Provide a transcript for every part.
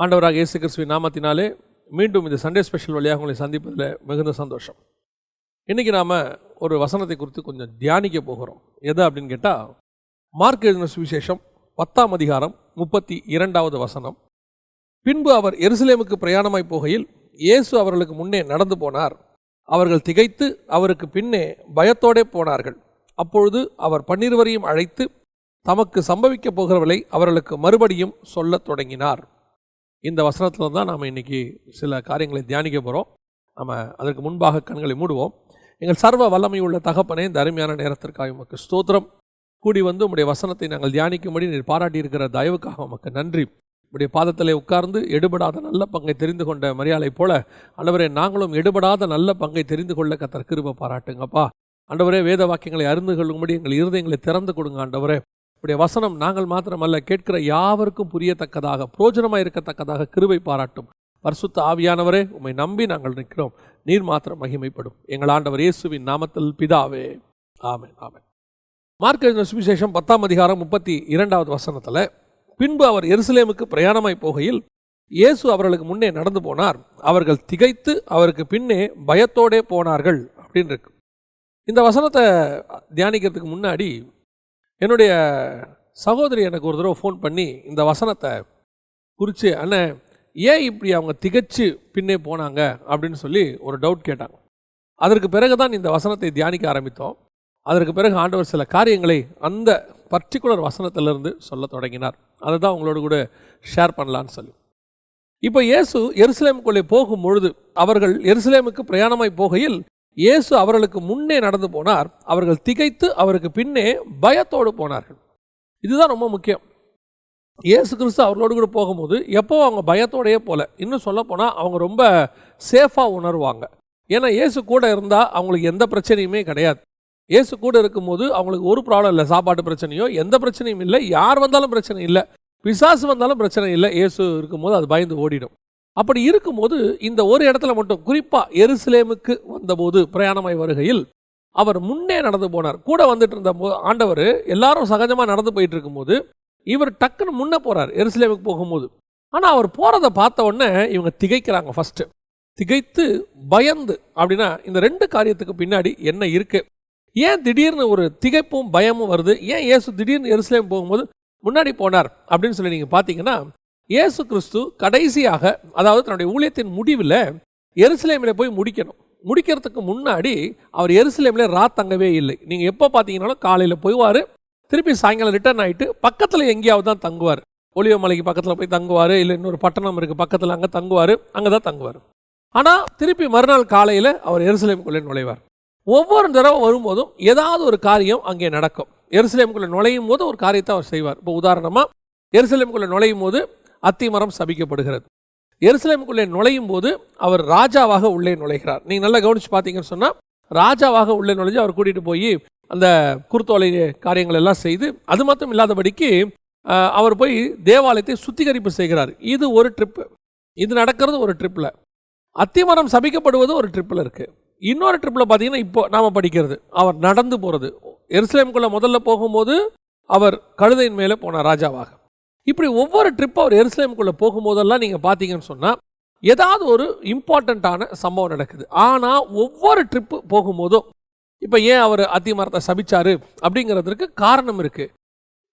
ஆண்டவராக இயேசு கிறிஸ்துவின் நாமத்தினாலே மீண்டும் இந்த சண்டே ஸ்பெஷல் வழியாக உங்களை சந்திப்பதில் மிகுந்த சந்தோஷம். இன்றைக்கி நாம் ஒரு வசனத்தை குறித்து கொஞ்சம் தியானிக்க போகிறோம். எது அப்படின்னு கேட்டால், மார்க் எழுதின சுவிசேஷம் 10ஆம் அதிகாரம் 32வது வசனம். பின்பு அவர் எருசலேமுக்கு பிரயாணமாய் போகையில் இயேசு அவர்களுக்கு முன்னே நடந்து போனார். அவர்கள் திகைத்து அவருக்கு பின்னே பயத்தோடே போனார்கள். அப்பொழுது அவர் 12 அழைத்து தமக்கு சம்பவிக்க போகிறவர்களை அவர்களுக்கு மறுபடியும் சொல்லத் தொடங்கினார். இந்த வசனத்தில் தான் நாம் இன்றைக்கி சில காரியங்களை தியானிக்க போகிறோம். நம்ம அதற்கு முன்பாக கண்களை மூடுவோம். எங்கள் சர்வ வல்லமை உள்ள தகப்பனே, இந்த அருமையான நேரத்திற்காக உமக்கு ஸ்தோத்திரம். கூடி வந்து உம்முடைய வசனத்தை நாங்கள் தியானிக்கும்படி நீர் பாராட்டியிருக்கிற தயவுக்காக உமக்கு நன்றி. உம்முடைய பாதத்திலே உட்கார்ந்து எடுபடாத நல்ல பங்கை தெரிந்து கொண்ட மரியாதை போல ஆண்டவரே, நாங்களும் எடுபடாத நல்ல பங்கை தெரிந்து கொள்ள கர்த்தர் கிருபை பாராட்டுங்கப்பா. ஆண்டவரே, வேத வாக்கியங்களை அறிந்து கொள்ளும்படி எங்கள் இருதயங்களை திறந்து கொடுங்க. ஆண்டவரே, உடைய வசனம் நாங்கள் மாத்திரமல்ல, கேட்கிற யாவருக்கும் புரியத்தக்கதாக பிரயோஜனமாக இருக்கத்தக்கதாக கிருபை பாராட்டும். பரிசுத்த ஆவியானவரே, உம்மை நம்பி நாங்கள் நிற்கிறோம். நீர் மாத்திரம் மகிமைப்படும். எங்கள் ஆண்டவர் இயேசுவின் நாமத்தில் பிதாவே, ஆமென், ஆமென். மார்க் எழுதின சுவிசேஷம் 10ஆம் அதிகாரம் 32வது வசனத்தில், பின்பு அவர் எருசலேமுக்கு பிரயாணமாய் போகையில் இயேசு அவர்களுக்கு முன்னே நடந்து போனார். அவர்கள் திகைத்து அவருக்கு பின்னே பயத்தோடே போனார்கள் அப்படின்னு இருக்கு. இந்த வசனத்தை தியானிக்கிறதுக்கு முன்னாடி என்னுடைய சகோதரி எனக்கு ஒரு தடவை ஃபோன் பண்ணி இந்த வசனத்தை குறித்து, அண்ணன் ஏன் இப்படி அவங்க திகைச்சு பின்னே போனாங்க அப்படின்னு சொல்லி ஒரு டவுட் கேட்டாங்க. அதற்கு பிறகு தான் இந்த வசனத்தை தியானிக்க ஆரம்பித்தோம். அதற்கு பிறகு ஆண்டவர் சில காரியங்களை அந்த பர்டிகுலர் வசனத்திலிருந்து சொல்ல தொடங்கினார். அதை தான் உங்களோட கூட ஷேர் பண்ணலான்னு சொல்லி. இப்போ இயேசு எருசலேமுக்குள்ளே போகும் பொழுது, அவர்கள் எருசலேமுக்கு பிரயாணமாய் போகையில் இயேசு அவர்களுக்கு முன்னே நடந்து போனார். அவர்கள் திகைத்து அவருக்கு பின்னே பயத்தோடு போனார்கள். இதுதான் ரொம்ப முக்கியம். இயேசு கிறிஸ்து அவர்களோடு கூட போகும்போது எப்போ அவங்க பயத்தோடையே போல, இன்னும் சொல்ல போனால் அவங்க ரொம்ப சேஃபாக உணர்வாங்க. ஏன்னா இயேசு கூட இருந்தால் அவங்களுக்கு எந்த பிரச்சனையுமே கிடையாது. இயேசு கூட இருக்கும்போது அவங்களுக்கு ஒரு ப்ராப்ளம் இல்லை. சாப்பாட்டு பிரச்சனையோ எந்த பிரச்சனையும் இல்லை. யார் வந்தாலும் பிரச்சனை இல்லை. பிசாசு வந்தாலும் பிரச்சனை இல்லை. இயேசு இருக்கும்போது அது பயந்து ஓடிடும். அப்படி இருக்கும்போது இந்த ஒரு இடத்துல மட்டும், குறிப்பாக எருசலேமுக்கு வந்தபோது பிரயாணமாய் வருகையில் அவர் முன்னே நடந்து போனார். கூட வந்துட்டு இருந்த ஆண்டவர் எல்லாரும் சகஜமாக நடந்து போயிட்டு இருக்கும்போது இவர் டக்குன்னு முன்னே போகிறார் எருசலேமுக்கு போகும்போது. ஆனால் அவர் போகிறத பார்த்த உடனே இவங்க திகைக்கிறாங்க. ஃபஸ்ட்டு திகைத்து பயந்து. அப்படின்னா இந்த ரெண்டு காரியத்துக்கு பின்னாடி என்ன இருக்குது? ஏன் திடீர்னு ஒரு திகைப்பும் பயமும் வருது? ஏன் இயேசு திடீர்னு எருசலேம் போகும்போது முன்னாடி போனார் அப்படின்னு சொல்லி நீங்கள் பார்த்தீங்கன்னா, இயேசு கிறிஸ்து கடைசியாக, அதாவது தன்னுடைய ஊழியத்தின் முடிவில் எருசலேமில் போய் முடிக்கிறதுக்கு முன்னாடி அவர் எருசலேமில் தங்கவே இல்லை. நீங்கள் எப்போ பார்த்தீங்கன்னாலும் காலையில் போய்வார், திருப்பி சாயங்காலம் ரிட்டர்ன் ஆகிட்டு பக்கத்தில் எங்கேயாவது தான் தங்குவார். ஒலிவ மலைக்கு பக்கத்தில் போய் தங்குவார், இல்லை இன்னொரு பட்டணம் இருக்குது பக்கத்தில், அங்கே தங்குவார், அங்கே தான் தங்குவார். ஆனால் திருப்பி மறுநாள் காலையில் அவர் எருசலேமுக்குள்ளே நுழைவார். ஒவ்வொரு தடவை வரும்போதும் ஏதாவது ஒரு காரியம் அங்கே நடக்கும். எருசலேமுக்குள்ளே நுழையும் போது ஒரு காரியத்தை அவர் செய்வார். இப்போ உதாரணமாக எருசலேமுக்குள்ளே நுழையும் போது அத்திமரம் சபிக்கப்படுகிறது. எருசலேமுக்குள்ளே நுழையும் போது அவர் ராஜாவாக உள்ளே நுழைகிறார். நீங்கள் நல்லா கவனித்து பார்த்தீங்கன்னு சொன்னால், ராஜாவாக உள்ளே நுழைஞ்சு அவர் கூட்டிகிட்டு போய் அந்த குருத்தோலை காரியங்கள் எல்லாம் செய்து, அது மட்டும் இல்லாதபடிக்கு அவர் போய் தேவாலயத்தை சுத்திகரிப்பு செய்கிறார். இது ஒரு ட்ரிப்பு. இது நடக்கிறது ஒரு ட்ரிப்பில். அத்திமரம் சபிக்கப்படுவது ஒரு ட்ரிப்பில் இருக்குது. இன்னொரு ட்ரிப்பில் பார்த்தீங்கன்னா இப்போ நாம் படிக்கிறது அவர் நடந்து போகிறது. எருசலேமுக்குள்ளே முதல்ல போகும்போது அவர் கழுதையின் மேலே போனார் ராஜாவாக. இப்படி ஒவ்வொரு ட்ரிப் அவர் எருசலேமுக்குள்ளே போகும்போதெல்லாம் நீங்கள் பார்த்தீங்கன்னு சொன்னால் ஏதாவது ஒரு இம்பார்ட்டண்ட்டான சம்பவம் நடக்குது. ஆனால் ஒவ்வொரு ட்ரிப்பு போகும்போதும், இப்போ ஏன் அவர் அத்திமரத்தை சபிச்சார் அப்படிங்கிறதுக்கு காரணம் இருக்குது.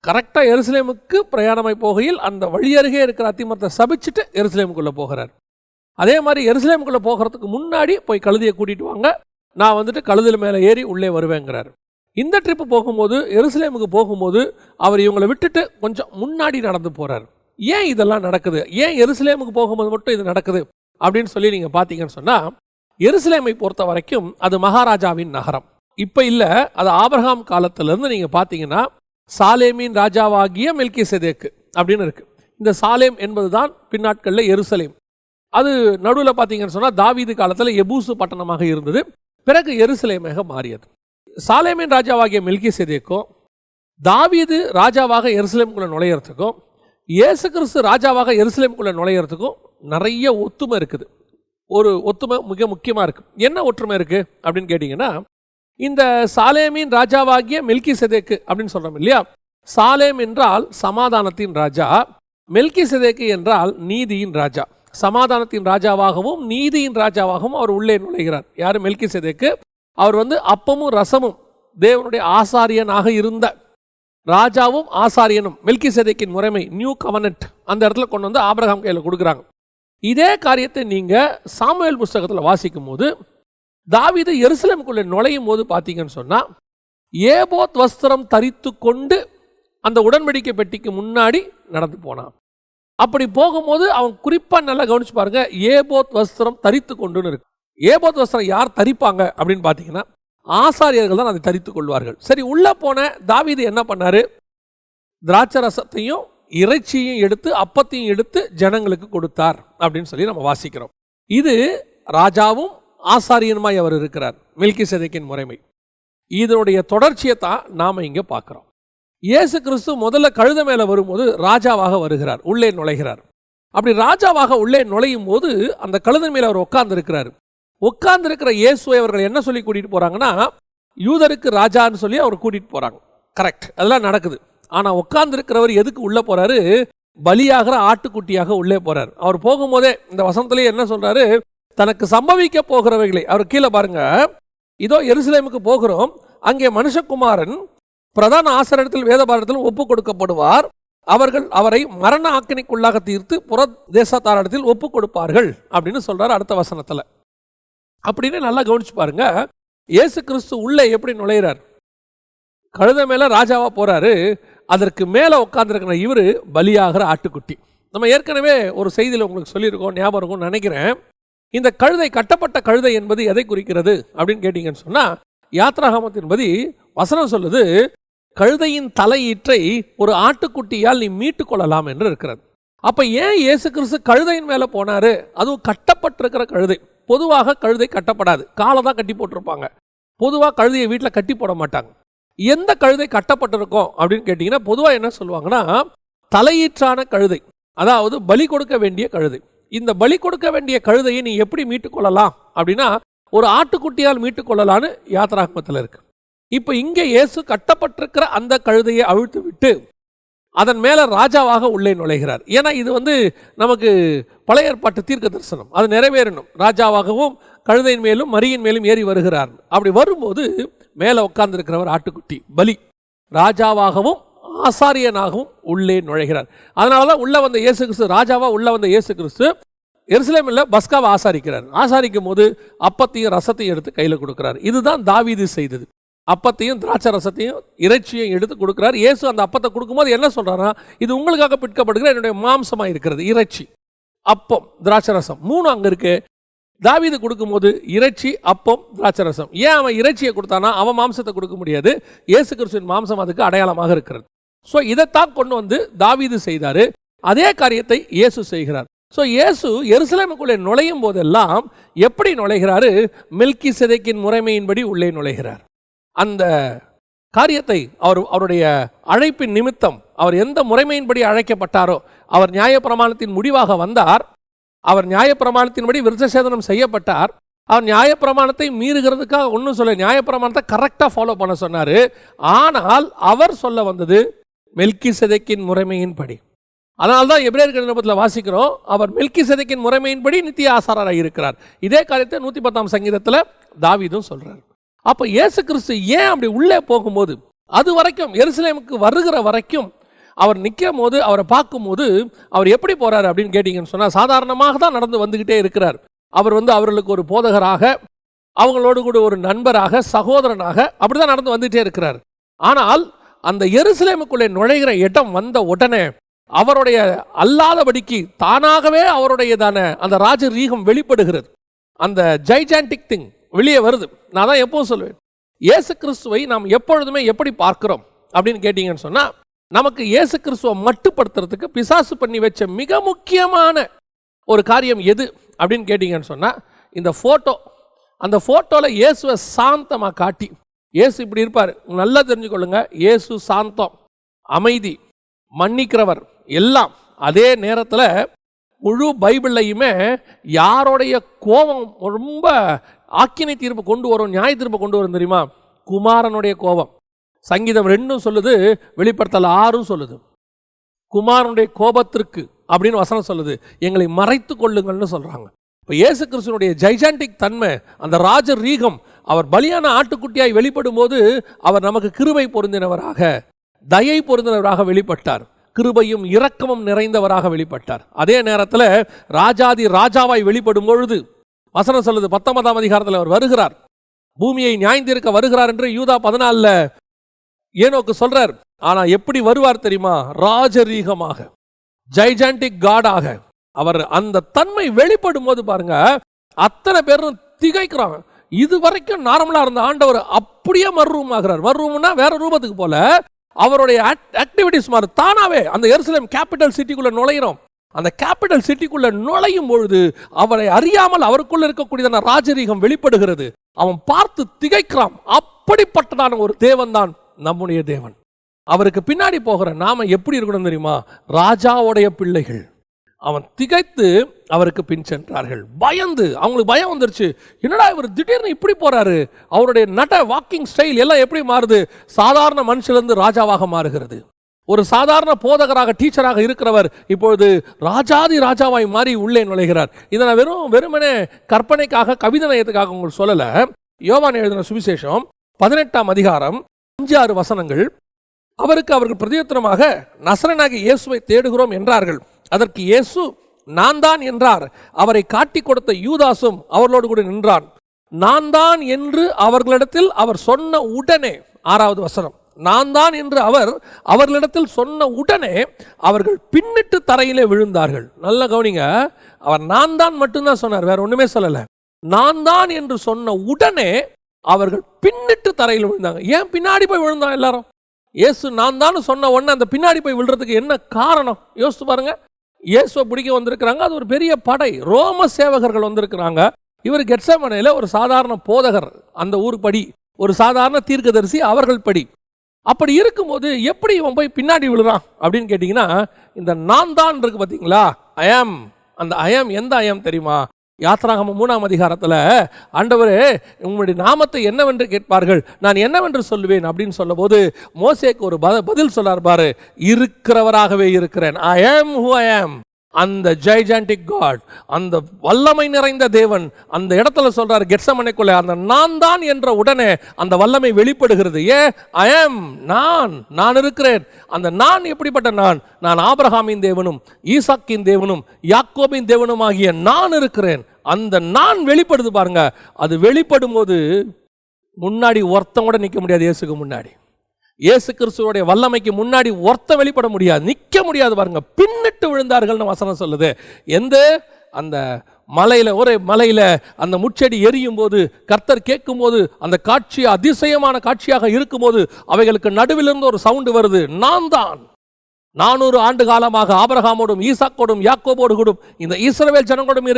கரெக்டாக எருசலேமுக்கு பிரயாணமாய் போகையில் அந்த வழி அருகே இருக்கிற அத்திமரத்தை சபிச்சுட்டு எருசலேமுக்குள்ளே போகிறார். அதே மாதிரி எருசலேமுக்குள்ளே போகிறதுக்கு முன்னாடி போய் கழுதையை கூட்டிகிட்டு வாங்க, நான் வந்துட்டு கழுதையில் மேலே ஏறி உள்ளே வருவேங்கிறார். இந்த ட்ரிப்பு போகும்போது, எருசலேமுக்கு போகும்போது அவர் இவங்களை விட்டுட்டு கொஞ்சம் முன்னாடி நடந்து போகிறார். ஏன் இதெல்லாம் நடக்குது? ஏன் எருசலேமுக்கு போகும்போது மட்டும் இது நடக்குது அப்படின்னு சொல்லி நீங்கள் பார்த்தீங்கன்னு சொன்னால், எருசலேமை பொறுத்த வரைக்கும் அது மகாராஜாவின் நகரம். இப்போ இல்லை, அது ஆபிரகாம் காலத்திலேருந்து நீங்கள் பார்த்தீங்கன்னா சாலேமின் ராஜாவாகிய மெல்கிசேதேக்கு அப்படின்னு இருக்குது. இந்த சாலேம் என்பது தான் பின்னாட்களில் எருசலேம். அது நடுவில் பார்த்தீங்கன்னு சொன்னால் தாவீது காலத்தில் எபூசு பட்டணமாக இருந்தது. பிறகு எருசலேமாக மாறியது. சாலேமின் ராஜாவாகிய மெல்கிசேதேக்கும் தாவீது ராஜாவாக எருசலேமுக்குள்ளே நுழையிறதுக்கும் இயேசு கிறிஸ்து ராஜாவாக எருசலேமுக்குள்ளே நுழையிறதுக்கும் நிறைய ஒத்துமை இருக்குது. ஒரு ஒத்துமை மிக முக்கியமாக இருக்குது. என்ன ஒற்றுமை இருக்குது அப்படின்னு கேட்டிங்கன்னா, இந்த சாலேமின் ராஜாவாகிய மெல்கிசேதேக்கு அப்படின்னு சொல்கிறோம் இல்லையா, சாலேம் என்றால் சமாதானத்தின் ராஜா, மெல்கிசேதேக்கு என்றால் நீதியின் ராஜா, சமாதானத்தின் ராஜாவாகவும் நீதியின் ராஜாவாகவும் அவர் உள்ளே நுழைகிறார். யார்? மெல்கிசேதேக்கு. அவர் அப்பமும் ரசமும் தேவனுடைய ஆசாரியனாக இருந்த ராஜாவும் ஆசாரியனும். மெல்கிசேதேக்கின் முறைமை, நியூ கவர்னன்ட், அந்த இடத்துல கொண்டு வந்து ஆபிரகாம் கையில் கொடுக்குறாங்க. இதே காரியத்தை நீங்கள் சாமுவேல் புஸ்தகத்தில் வாசிக்கும் போது தாவீது எருசலேமுக்குள்ளே நுழையும் போது பார்த்தீங்கன்னு சொன்னால் ஏபோத் வஸ்திரம் தரித்து கொண்டு அந்த உடன்படிக்கை பெட்டிக்கு முன்னாடி நடந்து போனான். அப்படி போகும்போது அவன் குறிப்பாக நல்லா கவனிச்சு பாருங்க, ஏபோத் வஸ்திரம் தரித்து கொண்டுன்னு இருக்கு. ஏபோத் வஸ்திரம் யார் தரிப்பாங்க அப்படின்னு பார்த்தீங்கன்னா ஆசாரியர்கள் தான் அதை தரித்து கொள்வார்கள். சரி, உள்ள போன தாவீது என்ன பண்ணாரு? திராட்சை ரசத்தையும் இறைச்சியும் எடுத்து அப்பத்தையும் எடுத்து ஜனங்களுக்கு கொடுத்தார் அப்படின்னு சொல்லி நம்ம வாசிக்கிறோம். இது ராஜாவும் ஆசாரியனுமாய் அவர் இருக்கிறார், மெல்கிசேதேக்கின் முறைமை. இதனுடைய தொடர்ச்சியை தான் நாம் இங்கே பார்க்குறோம். இயேசு கிறிஸ்து முதல்ல கழுதை மேலே வரும்போது ராஜாவாக வருகிறார், உள்ளே நுழைகிறார். அப்படி ராஜாவாக உள்ளே நுழையும் போது அந்த கழுதை மேலே அவர் உட்கார்ந்து இருக்கிற இயேசுவை அவர்கள் என்ன சொல்லி கூட்டிகிட்டு போகிறாங்கன்னா, யூதருக்கு ராஜான்னு சொல்லி அவர் கூட்டிகிட்டு போகிறாங்க. கரெக்ட், அதெல்லாம் நடக்குது. ஆனால் உட்கார்ந்துருக்கிறவர் எதுக்கு உள்ளே போகிறாரு? பலியாகிற ஆட்டுக்குட்டியாக உள்ளே போகிறார். அவர் போகும்போதே இந்த வசனத்திலேயே என்ன சொல்கிறாரு? தனக்கு சம்பவிக்க போகிறவைகளை, அவர் கீழே பாருங்க, இதோ எருசலேமுக்கு போகிறோம், அங்கே மனுஷகுமாரன் பிரதான ஆசாரியத்தில் வேதபாரத்தில் ஒப்பு கொடுக்கப்படுவார், அவர்கள் அவரை மரண ஆக்கினைக்குள்ளாக தீர்த்து புற தேசத்தாரிடத்தில் ஒப்பு கொடுப்பார்கள் அப்படின்னு சொல்றாரு அடுத்த வசனத்தில். அப்படின்னு நல்லா கவனிச்சு பாருங்க, இயேசு கிறிஸ்து உள்ளே எப்படி நுழைகிறார்? கழுதை மேல ராஜாவா போறாரு, அதற்கு மேல உட்கார்ந்துருக்கிற இவரு பலியாகிற ஆட்டுக்குட்டி. நம்ம ஏற்கனவே ஒரு செய்தியில் உங்களுக்கு சொல்லியிருக்கோம், ஞாபகம் இருக்கும்னு நினைக்கிறேன். இந்த கழுதை, கட்டப்பட்ட கழுதை என்பது எதை குறிக்கிறது அப்படின்னு கேட்டீங்கன்னு சொன்னா, யாத்ராகமத்தின்படி வசனம் சொல்லுது, கழுதையின் தலையீற்றை ஒரு ஆட்டுக்குட்டியால் நீ மீட்டு கொள்ளலாம் என்று இருக்கிறது. அப்ப ஏன் இயேசு கிறிஸ்து கழுதையின் மேல போனாரு? அதுவும் கட்டப்பட்டிருக்கிற கழுதை. பொதுவாக கழுதை கட்டப்படாது, காலை தான் கட்டி போட்டிருப்பாங்க. பொதுவாக கழுதையை வீட்டில் கட்டி போட மாட்டாங்க. எந்த கழுதை கட்டப்பட்டிருக்கோம் அப்படின்னு கேட்டீங்கன்னா, பொதுவாக என்ன சொல்லுவாங்கன்னா, தலையீற்றான கழுதை, அதாவது பலி கொடுக்க வேண்டிய கழுதை. இந்த பலி கொடுக்க வேண்டிய கழுதையை நீ எப்படி மீட்டு கொள்ளலாம் அப்படின்னா, ஒரு ஆட்டுக்குட்டியால் மீட்டு கொள்ளலான்னு யாத்ராகமத்தில் இருக்கு. இப்போ இங்கே இயேசு கட்டப்பட்டிருக்கிற அந்த கழுதையை அவிழ்த்து விட்டு அதன் மேல ராஜாவாக உள்ளே நுழைகிறார். ஏன்னா இது நமக்கு பழைய ஏற்பாட்டு தீர்க்க தரிசனம், அது நிறைவேறணும். ராஜாவாகவும் கழுதையின் மேலும் மரியின் மேலும் ஏறி வருகிறார். அப்படி வரும்போது மேலே உட்கார்ந்திருக்கிறவர் ஆட்டுக்குட்டி, பலி, ராஜாவாகவும் ஆசாரியனாகவும் உள்ளே நுழைகிறார். அதனாலதான் உள்ள வந்த இயேசு கிறிஸ்து, ராஜாவா உள்ள வந்த இயேசு கிறிஸ்து எருசலேமில் பஸ்காவை ஆசாரிக்கிறார். ஆசாரிக்கும் போது அப்பத்தையும் ரசத்தையும் எடுத்து கையில் கொடுக்கிறார். இதுதான் தாவீது செய்தது. அப்பத்தையும் திராட்சை ரசத்தையும் இறைச்சியையும் எடுத்து கொடுக்கிறார். இயேசு அந்த அப்பத்தை கொடுக்கும்போது என்ன சொல்றாரா? இது உங்களுக்காக பிற்கப்படுகிற என்னுடைய மாம்சமாக இருக்கிறது. இறைச்சி, அப்பம், திராட்சை ரசம், 3 அங்கே இருக்கு. தாவீது கொடுக்கும்போது இறைச்சி, அப்பம், திராட்சை ரசம். ஏன் அவன் இறைச்சியை கொடுத்தானா? அவன் மாம்சத்தை கொடுக்க முடியாது. இயேசு கிறிஸ்துவின் மாம்சம் அதுக்கு அடையாளமாக இருக்கிறது. ஸோ இதைத்தான் கொண்டு வந்து தாவீது செய்தாரு. அதே காரியத்தை இயேசு செய்கிறார். ஸோ இயேசு எருசலேமுக்குள்ளே நுழையும் போதெல்லாம் எப்படி நுழைகிறாரு? மெல்கிசேதேக்கின் முறைமையின்படி உள்ளே நுழைகிறார். அந்த காரியத்தை அவருடைய அழைப்பின் நிமித்தம் அவர் எந்த முறைமையின்படி அழைக்கப்பட்டாரோ, அவர் நியாயப்பிரமாணத்தின் முடிவாக வந்தார். அவர் நியாயப்பிரமாணத்தின்படி விருத்தசேதனம் செய்யப்பட்டார். அவர் நியாயப்பிரமாணத்தை மீறுகிறதுக்காக ஒன்றும் சொல்ல, நியாயப்பிரமாணத்தை கரெக்டாக ஃபாலோ பண்ண சொன்னார். ஆனால் அவர் சொல்ல வந்தது மெல்கிசேதேக்கின் முறைமையின்படி. அதனால்தான் எபிரேயர் நிருபத்தில் வாசிக்கிறோம், அவர் மெல்கிசேதேக்கின் முறைமையின்படி நித்திய ஆசாரராக இருக்கிறார். இதே காரியத்தை 110ஆம் சங்கீதத்தில் தாவீதும் சொல்றார். அப்போ இயேசு கிறிஸ்து ஏன் அப்படி உள்ளே போகும்போது, அது வரைக்கும் எருசலேமுக்கு வருகிற வரைக்கும் அவர் நிற்கும் போது, அவரை பார்க்கும்போது அவர் எப்படி போறாரு அப்படின்னு கேட்டீங்கன்னு சொன்னால், சாதாரணமாக தான் நடந்து வந்துகிட்டே இருக்கிறார். அவர் அவர்களுக்கு ஒரு போதகராக, அவங்களோடு கூட ஒரு நண்பராக, சகோதரனாக அப்படிதான் நடந்து வந்துட்டே இருக்கிறார். ஆனால் அந்த எருசலேமுக்குள்ளே நுழைகிற இடம் வந்த உடனே அவருடைய அல்லாதபடிக்கு தானாகவே அவருடையதான அந்த ராஜரீகம் வெளிப்படுகிறது. அந்த ஜைஜான்டிக் திங் வெளியே வருது. நான் தான் எப்பவும் சொல்லுவேன், இயேசு கிறிஸ்துவை நாம் எப்பொழுதுமே எப்படி பார்க்கிறோம் அப்படின்னு கேட்டீங்கன்னு சொன்னா, நமக்கு இயேசு கிறிஸ்துவை மட்டுப்படுத்துறதுக்கு பிசாசு பண்ணி வச்ச மிக முக்கியமான ஒரு காரியம் எது அப்படின்னு கேட்டீங்கன்னு சொன்னா, இந்த போட்டோ. அந்த போட்டோல இயேசுவை சாந்தமா காட்டி, இயேசு இப்படி இருப்பார், நல்லா தெரிஞ்சுக்கொள்ளுங்க, இயேசு சாந்தம், அமைதி, மன்னிக்கிறவர் எல்லாம். அதே நேரத்தில் முழு பைபிள்லையுமே யாருடைய கோபம் ரொம்ப ஆக்கினை தீர்ப்பு கொண்டு வரும், நியாய தீர்ப்பு கொண்டு வரும் தெரியுமா? குமாரனுடைய கோபம். சங்கீதம் 2 சொல்லுது, வெளிப்படுத்தல் 6 சொல்லுது. குமாரனுடைய கோபத்திற்கு அப்படின்னு வசனம் சொல்லுது. எங்களை மறைத்து கொள்ளுங்கள்னு சொல்றாங்க. இப்போ இயேசு கிறிஸ்துனுடைய ஜைஜாண்டிக் தன்மை, அந்த ராஜ ரீகம், அவர் பலியான ஆட்டுக்குட்டியாய் வெளிப்படும் போது அவர் நமக்கு கிருபை பொருந்தினவராக, தயை பொருந்தினவராக வெளிப்பட்டார். கிருபையும் இரக்கமும் நிறைந்தவராக வெளிப்பட்டார். அதே நேரத்தில் ராஜாதி ராஜாவாய் வெளிப்படும் பொழுது வசனம் சொல்லுது 19ஆம் அதிகாரத்தில் அவர் வருகிறார், பூமியை நியாயந்தீர்க்க வருகிறார் என்று யூதா 14 ஏனோக்கு சொல்றார். ஆனா எப்படி வருவார் தெரியுமா? ராஜரீகமாக, ஜைஜாண்டிக் காடாக. அவர் அந்த தன்மை வெளிப்படும் போது பாருங்க, அத்தனை பேரும் திகைக்கிறாங்க. இது வரைக்கும் நார்மலா இருந்த ஆண்டவர் அப்படியே மறுரூபம் ஆகிறார். மறுரூபம்னா வேற ரூபத்துக்கு போல அவருடைய ஆக்டிவிட்டிஸ் மாறு. தானாவே அந்த எருசலேம் கேபிட்டல் சிட்டிக்குள்ள நுழைகிறோம். அந்த கேபிட்டல் சிட்டிக்குள்ள நுழையும் பொழுது அவரை அறியாமல் அவருக்குள்ள இருக்கக்கூடிய ராஜரீகம் வெளிப்படுகிறது. அவன் பார்த்து திகைக்கிறான். அப்படிப்பட்டதான ஒரு தேவன் தான் நம்முடைய தேவன். அவருக்கு பின்னாடி போகிற நாம எப்படி இருக்கணும் தெரியுமா? ராஜாவுடைய பிள்ளைகள். அவன் திகைத்து அவருக்கு பின் சென்றார்கள். பயந்து, அவங்களுக்கு பயம் வந்துருச்சு. என்னடா இவர் திடீர்னு இப்படி போறாரு? அவருடைய வாக்கிங் ஸ்டைல் எல்லாம் எப்படி மாறுது? சாதாரண மனுஷிலிருந்து ராஜாவாக மாறுகிறது. ஒரு சாதாரண போதகராக, டீச்சராக இருக்கிறவர் இப்பொழுது ராஜாதி ராஜாவாய் மாறி உள்ளே நுழைகிறார். இதை நான் வெறுமனே கற்பனைக்காக, கவிதை நயத்துக்காக உங்களுக்கு சொல்லல. யோவான் எழுதின சுவிசேஷம் 18ஆம் அதிகாரம் 5-6 வசனங்கள். அவர்கள் பிரதியுத்தரமாக, நசரேயனாகிய இயேசுவை தேடுகிறோம் என்றார்கள். அதற்கு இயேசு, நான் தான் என்றார். அவரை காட்டி கொடுத்த யூதாசும் அவர்களோடு கூட நின்றான். நான் தான் என்று அவர்களிடத்தில் அவர் சொன்ன உடனே, 6வது வசனம், நான் தான் என்று அவர்களிடத்தில் சொன்ன உடனே அவர்கள் பின்னிட்டு தரையிலே விழுந்தார்கள். நல்ல கவனிங்க, அவர் நான் தான் மட்டும்தான் சொன்னார், வேற ஒண்ணுமே சொல்லல. நான் தான் என்று சொன்ன உடனே அவர்கள் பின்னிட்டு தரையில் விழுந்தாங்க. ஏன் பின்னாடி போய் விழுந்தாங்க எல்லாரும்? இயேசு நான் தான் சொன்ன உடனே அந்த பின்னாடி போய் விழுறதுக்கு என்ன காரணம்? யோசித்து பாருங்க. இயேசுவை பிடிக்க வந்திருக்கிறாங்க, அது ஒரு பெரிய படை, ரோம சேவகர்கள் வந்திருக்கிறாங்க. இவர் கெத்செமனேல ஒரு சாதாரண போதகர், அந்த ஊர் படி, ஒரு சாதாரண தீர்க்கதரிசி, அவர்கள் படி. அப்படி இருக்கும்போது எப்படி இவன் போய் பின்னாடி விழுறான் அப்படின்னு கேட்டீங்கன்னா, இந்த நான் தான் இருக்கு பார்த்தீங்களா, ஐஎம். அந்த ஐஎம் எந்த ஐஎம் தெரியுமா? யாத்ராகமம் 3ஆம் அதிகாரத்தில் ஆண்டவரே உங்களுடைய நாமத்தை என்னவென்று கேட்பார்கள், நான் என்னவென்று சொல்லுவேன் அப்படின்னு சொல்லும் போது மோசேக்கு ஒரு பதில் சொல்லார் பாரு, இருக்கிறவராகவே இருக்கிறேன். ஐ ஆம் ஹூ ஐ ஆம். அந்த ஜைஜாண்டிக் காட், அந்த வல்லமை நிறைந்த தேவன் அந்த இடத்துல சொல்றாரு கெத்செமனேக்குள்ள, அந்த நான் தான் என்ற உடனே அந்த வல்லமை வெளிப்படுகிறது. ஐ ஆம், நான் இருக்கிறேன். அந்த நான் எப்படிப்பட்ட நான் ஆபிரகாமின் தேவனும் ஈசாக்கின் தேவனும் யாக்கோபின் தேவனும் ஆகிய நான் இருக்கிறேன். அந்த நான் வெளிப்படுது பாருங்க. அது வெளிப்படும் போது முன்னாடி ஒருத்தன் கூட நிற்க முடியாது. இயேசுக்கு முன்னாடி, இயேசு கிறிஸ்துவோடைய வல்லமைக்கு முன்னாடி ஒருத்த வெளிப்பட முடியாது, நிற்க முடியாது பாருங்க. பின்னிட்டு விழுந்தார்கள்னு வசனம் சொல்லுது. அந்த மலையில, ஒரே மலையில அந்த முச்செடி எரியும் போது கர்த்தர் கேட்கும் போது, அந்த காட்சி அதிசயமான காட்சியாக இருக்கும் போது அவைகளுக்கு நடுவிலிருந்து ஒரு சவுண்டு வருது, நான் தான். 400 ஆண்டு காலமாக ஆபிரகாமோடும் ஈசாக்கோடும் யாக்கோபோடு கூடும் இந்த இஸ்ரவேல் ஜனங்களோடும்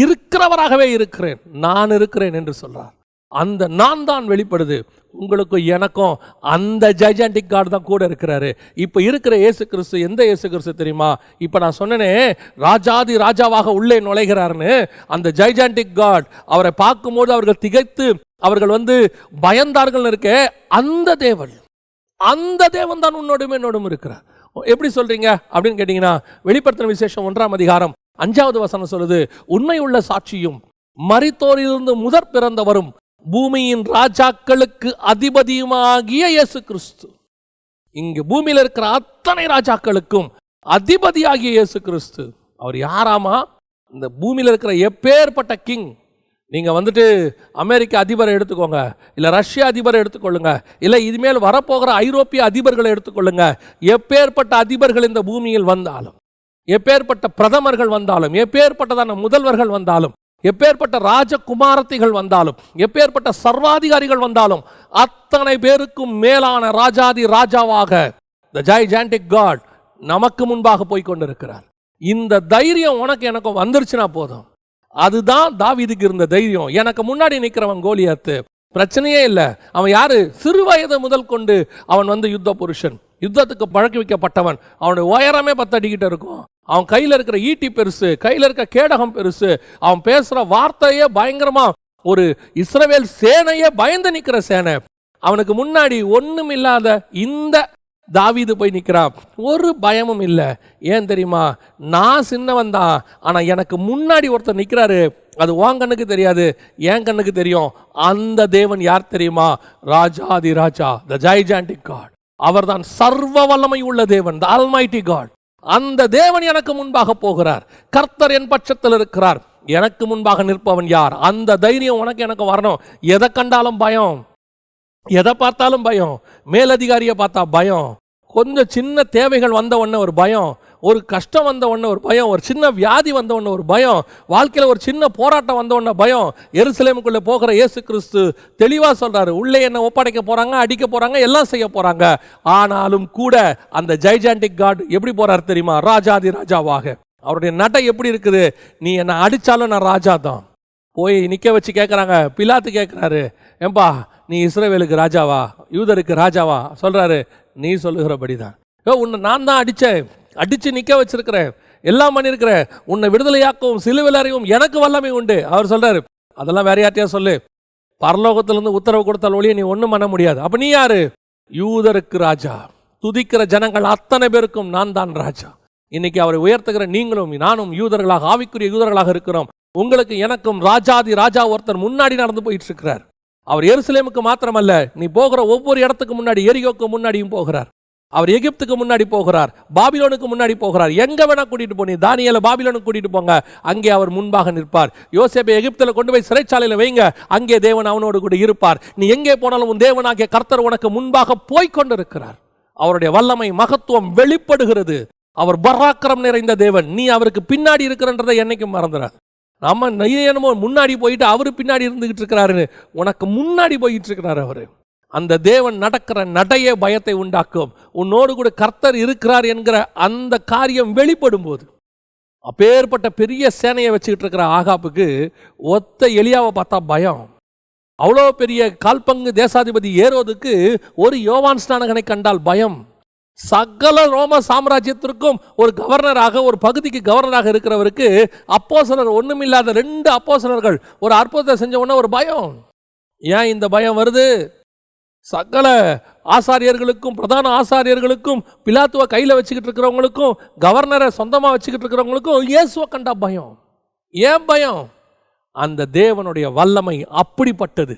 இருக்கிறவராகவே இருக்கிறேன், நான் இருக்கிறேன் என்று சொல்றார். அந்த நான் தான் வெளிப்படுது. உங்களுக்கும் எனக்கும் அந்த ஜைஜாண்டிக் காட் தான் கூட இருக்கிறாரு. இப்போ இருக்கிற இயேசு கிறிஸ்து எந்த இயேசு கிறிஸ்து தெரியுமா? இப்போ நான் சொன்னேனே ராஜாதி ராஜாவாக உள்ளே நுழைகிறார்னு, அந்த ஜைஜாண்டிக் காட். அவரை பார்க்கும்போது அவர்கள் திகைத்து அவர்கள் பயந்தார்கள் இருக்க, அந்த தேவன் தான் உன்னோடும் என்னோடும் இருக்கிறார். எப்படி சொல்றீங்க அப்படின்னு கேட்டீங்கன்னா, வெளிப்படுத்தின விசேஷம் 1ஆம் அதிகாரம் 5வது வசனம் சொல்லுது, உண்மை உள்ள சாட்சியும் மரித்தோரிலிருந்து முதற் பிறந்தவரும் பூமியின் ராஜாக்களுக்கு அதிபதியுமாகிய இயேசு கிறிஸ்து. இங்கு பூமியில் இருக்கிற அத்தனை ராஜாக்களுக்கும் அதிபதியாகிய இயேசு கிறிஸ்து. அவர் யாராமா? இந்த பூமியில் இருக்கிற எப்பேற்பட்ட கிங், நீங்க அமெரிக்க அதிபரை எடுத்துக்கோங்க, இல்ல ரஷ்ய அதிபரை எடுத்துக்கொள்ளுங்க, இல்ல இதுமேல் வரப்போகிற ஐரோப்பிய அதிபர்களை எடுத்துக்கொள்ளுங்க. எப்பேற்பட்ட அதிபர்கள் இந்த பூமியில் வந்தாலும், எப்பேற்பட்ட பிரதமர்கள் வந்தாலும், எப்பேற்பட்டதான முதல்வர்கள் வந்தாலும், எப்பேற்பட்ட ராஜகுமாரத்திகள் வந்தாலும், எப்பேற்பட்ட சர்வாதிகாரிகள் வந்தாலும், அத்தனை பேருக்கும் மேலான ராஜாதி ராஜாவாக the gigantic God நமக்கு முன்பாக போய் கொண்டிருக்கிறார். இந்த தைரியம் உனக்கு எனக்கும் வந்துருச்சுன்னா போதும். அதுதான் தாவீதுக்கு இருந்த தைரியம். எனக்கு முன்னாடி நிற்கிறவன் கோலியாத்து, பிரச்சனையே இல்லை. அவன் யாரு? சிறு வயது முதல் கொண்டு அவன் யுத்த புருஷன், யுத்தத்துக்கு பழக்கி வைக்கப்பட்டவன். அவனுடைய உயரமே 10 அடிக்கிட்ட இருக்கும். அவன் கையில் இருக்கிற ஈட்டி பெருசு, கையில் இருக்கிற கேடகம் பெருசு, அவன் பேசுற வார்த்தையே பயங்கரமா, ஒரு இஸ்ரவேல் சேனையே பயந்து நிற்கிற சேனை. அவனுக்கு முன்னாடி ஒண்ணும் இல்லாத இந்த தாவீது போய் நிற்கிறான், ஒரு பயமும் இல்லை. ஏன் தெரியுமா? நான் சின்னவன் தான், ஆனால் எனக்கு முன்னாடி ஒருத்தர் நிற்கிறாரு. அது உன் கண்ணுக்கு தெரியாது, என் கண்ணுக்கு தெரியும். அந்த தேவன் யார் தெரியுமா? ராஜாதி ராஜா, த ஜைஜாண்டிக் காட். அவர்தான் சர்வ வல்லமை உள்ள தேவன், த ஆல்மைட்டி காட். அந்த தேவன் எனக்கு முன்பாக போகிறார். கர்த்தர் என் பட்சத்தில் இருக்கிறார். எனக்கு முன்பாக நிற்பவன் யார்? அந்த தைரியம் உனக்கு எனக்கு வரணும். எதை கண்டாலும் பயம், எதை பார்த்தாலும் பயம். மேலதிகாரியை பார்த்தா பயம், கொஞ்சம் சின்ன தேவைகள் வந்த உடனே ஒரு பயம், ஒரு கஷ்டம் வந்த உடனே ஒரு பயம், ஒரு சின்ன வியாதி வந்த உடனே ஒரு பயம், வாழ்க்கையில் ஒரு சின்ன போராட்டம் வந்த உடனே பயம். எருசலேமுக்குள்ளே போகிற இயேசு கிறிஸ்து தெளிவாக சொல்கிறாரு, உள்ளே என்ன ஒப்படைக்க போகிறாங்க, அடிக்க போகிறாங்க, எல்லாம் செய்ய போகிறாங்க. ஆனாலும் கூட அந்த ஜைஜாண்டிக் காட் எப்படி போகிறார் தெரியுமா? ராஜாதி ராஜாவாக. அவருடைய நடை எப்படி இருக்குது? நீ என்னை அடித்தாலும் நான் ராஜா தான். போய் நிற்க வச்சு கேட்குறாங்க, பிலாத்து கேட்குறாரு, ஏம்பா நீ இஸ்ரவேலுக்கு ராஜாவா, யூதருக்கு ராஜாவா? சொல்கிறாரு, நீ சொல்லுகிறபடி தான். உன்னை நான் தான் அடித்து நிற்க வச்சிருக்கிறேன், எல்லாம் பண்ணியிருக்கிறேன். உன்னை விடுதலையாக்கவும் சிலுவையில் அறையவும் எனக்கு வல்லமை உண்டு. அவர் சொல்கிறாரு, அதெல்லாம் வேற யார்ட்டையா சொல்லு, பரலோகத்திலிருந்து உத்தரவு கொடுத்தால் ஒழிய நீ ஒன்றும் பண்ண முடியாது. அப்போ நீ யாரு? யூதருக்கு ராஜா, துதிக்கிற ஜனங்கள் அத்தனை பேருக்கும் நான் தான் ராஜா. இன்னைக்கு அவரை உயர்த்துகிற நீங்களும் நானும் யூதர்களாக, ஆவிக்குரிய யூதர்களாக இருக்கிறோம். உங்களுக்கு எனக்கும் ராஜாதி ராஜா ஒருத்தர் முன்னாடி நடந்து போயிட்டு இருக்கிறார். அவர் எருசலேமுக்கு மாத்திரமல்ல, நீ போகிற ஒவ்வொரு இடத்துக்கு முன்னாடி, எரிகோக்கு முன்னாடியும் போகிறார். அவர் எகிப்துக்கு முன்னாடி போகிறார், பாபிலோனுக்கு முன்னாடி போகிறார். எங்க வேணா கூட்டிட்டு போனீங்க, தானியேலை பாபிலோனுக்கு கூட்டிட்டு போங்க, அங்கே அவர் முன்பாக நிற்பார். யோசேப்பை எகிப்தில் கொண்டு போய் சிறைச்சாலையில் வைங்க, அங்கே தேவன் அவனோடு கூட இருப்பார். நீ எங்கே போனாலும் உன் தேவனாகிய கர்த்தர் உனக்கு முன்பாக போய்கொண்டிருக்கிறார். அவருடைய வல்லமை மகத்துவம் வெளிப்படுகிறது. அவர் பராக்கிரம் நிறைந்த தேவன். நீ அவருக்கு பின்னாடி இருக்கிறன்றதை என்னைக்கும் மறந்துடாது. நம்ம என்னமோ முன்னாடி போயிட்டு அவரு பின்னாடி இருந்துகிட்டு இருக்கிறாரு, உனக்கு முன்னாடி போயிட்டு இருக்கிறார் அவரு. அந்த தேவன் நடக்கிற நடையே பயத்தை உண்டாக்கும். உன்னோடு கூட கர்த்தர் இருக்கிறார் என்கிற அந்த காரியம் வெளிப்படும் போது, அப்பேற்பட்ட பெரிய சேனையை வச்சுக்கிட்டு இருக்கிற ஆகாப்புக்கு ஒத்த எலியாவை பார்த்தா பயம். அவ்வளோ பெரிய கால்பங்கு தேசாதிபதி ஏரோதுக்கு ஒரு யோவான் ஸ்நானகனை கண்டால் பயம். சகல ரோம சாம்ராஜ்யத்திற்கும் ஒரு கவர்னராக, ஒரு பகுதிக்கு கவர்னராக இருக்கிறவருக்கு அப்போஸ்தலர், ஒண்ணுமில்லாத 2 அப்போஸ்தலர்கள் ஒரு அற்புதத்தை செஞ்ச உடனே ஒரு பயம். ஏன் இந்த பயம் வருது? சகல ஆசாரியர்களுக்கும், பிரதான ஆசாரியர்களுக்கும், பிலாத்துவை கையில் வச்சுக்கிட்டு இருக்கிறவங்களுக்கும், கவர்னரை சொந்தமாக வச்சுக்கிட்டு இருக்கிறவங்களுக்கும் இயேசுவை கண்டா பயம். ஏன் பயம்? அந்த தேவனுடைய வல்லமை அப்படிப்பட்டது.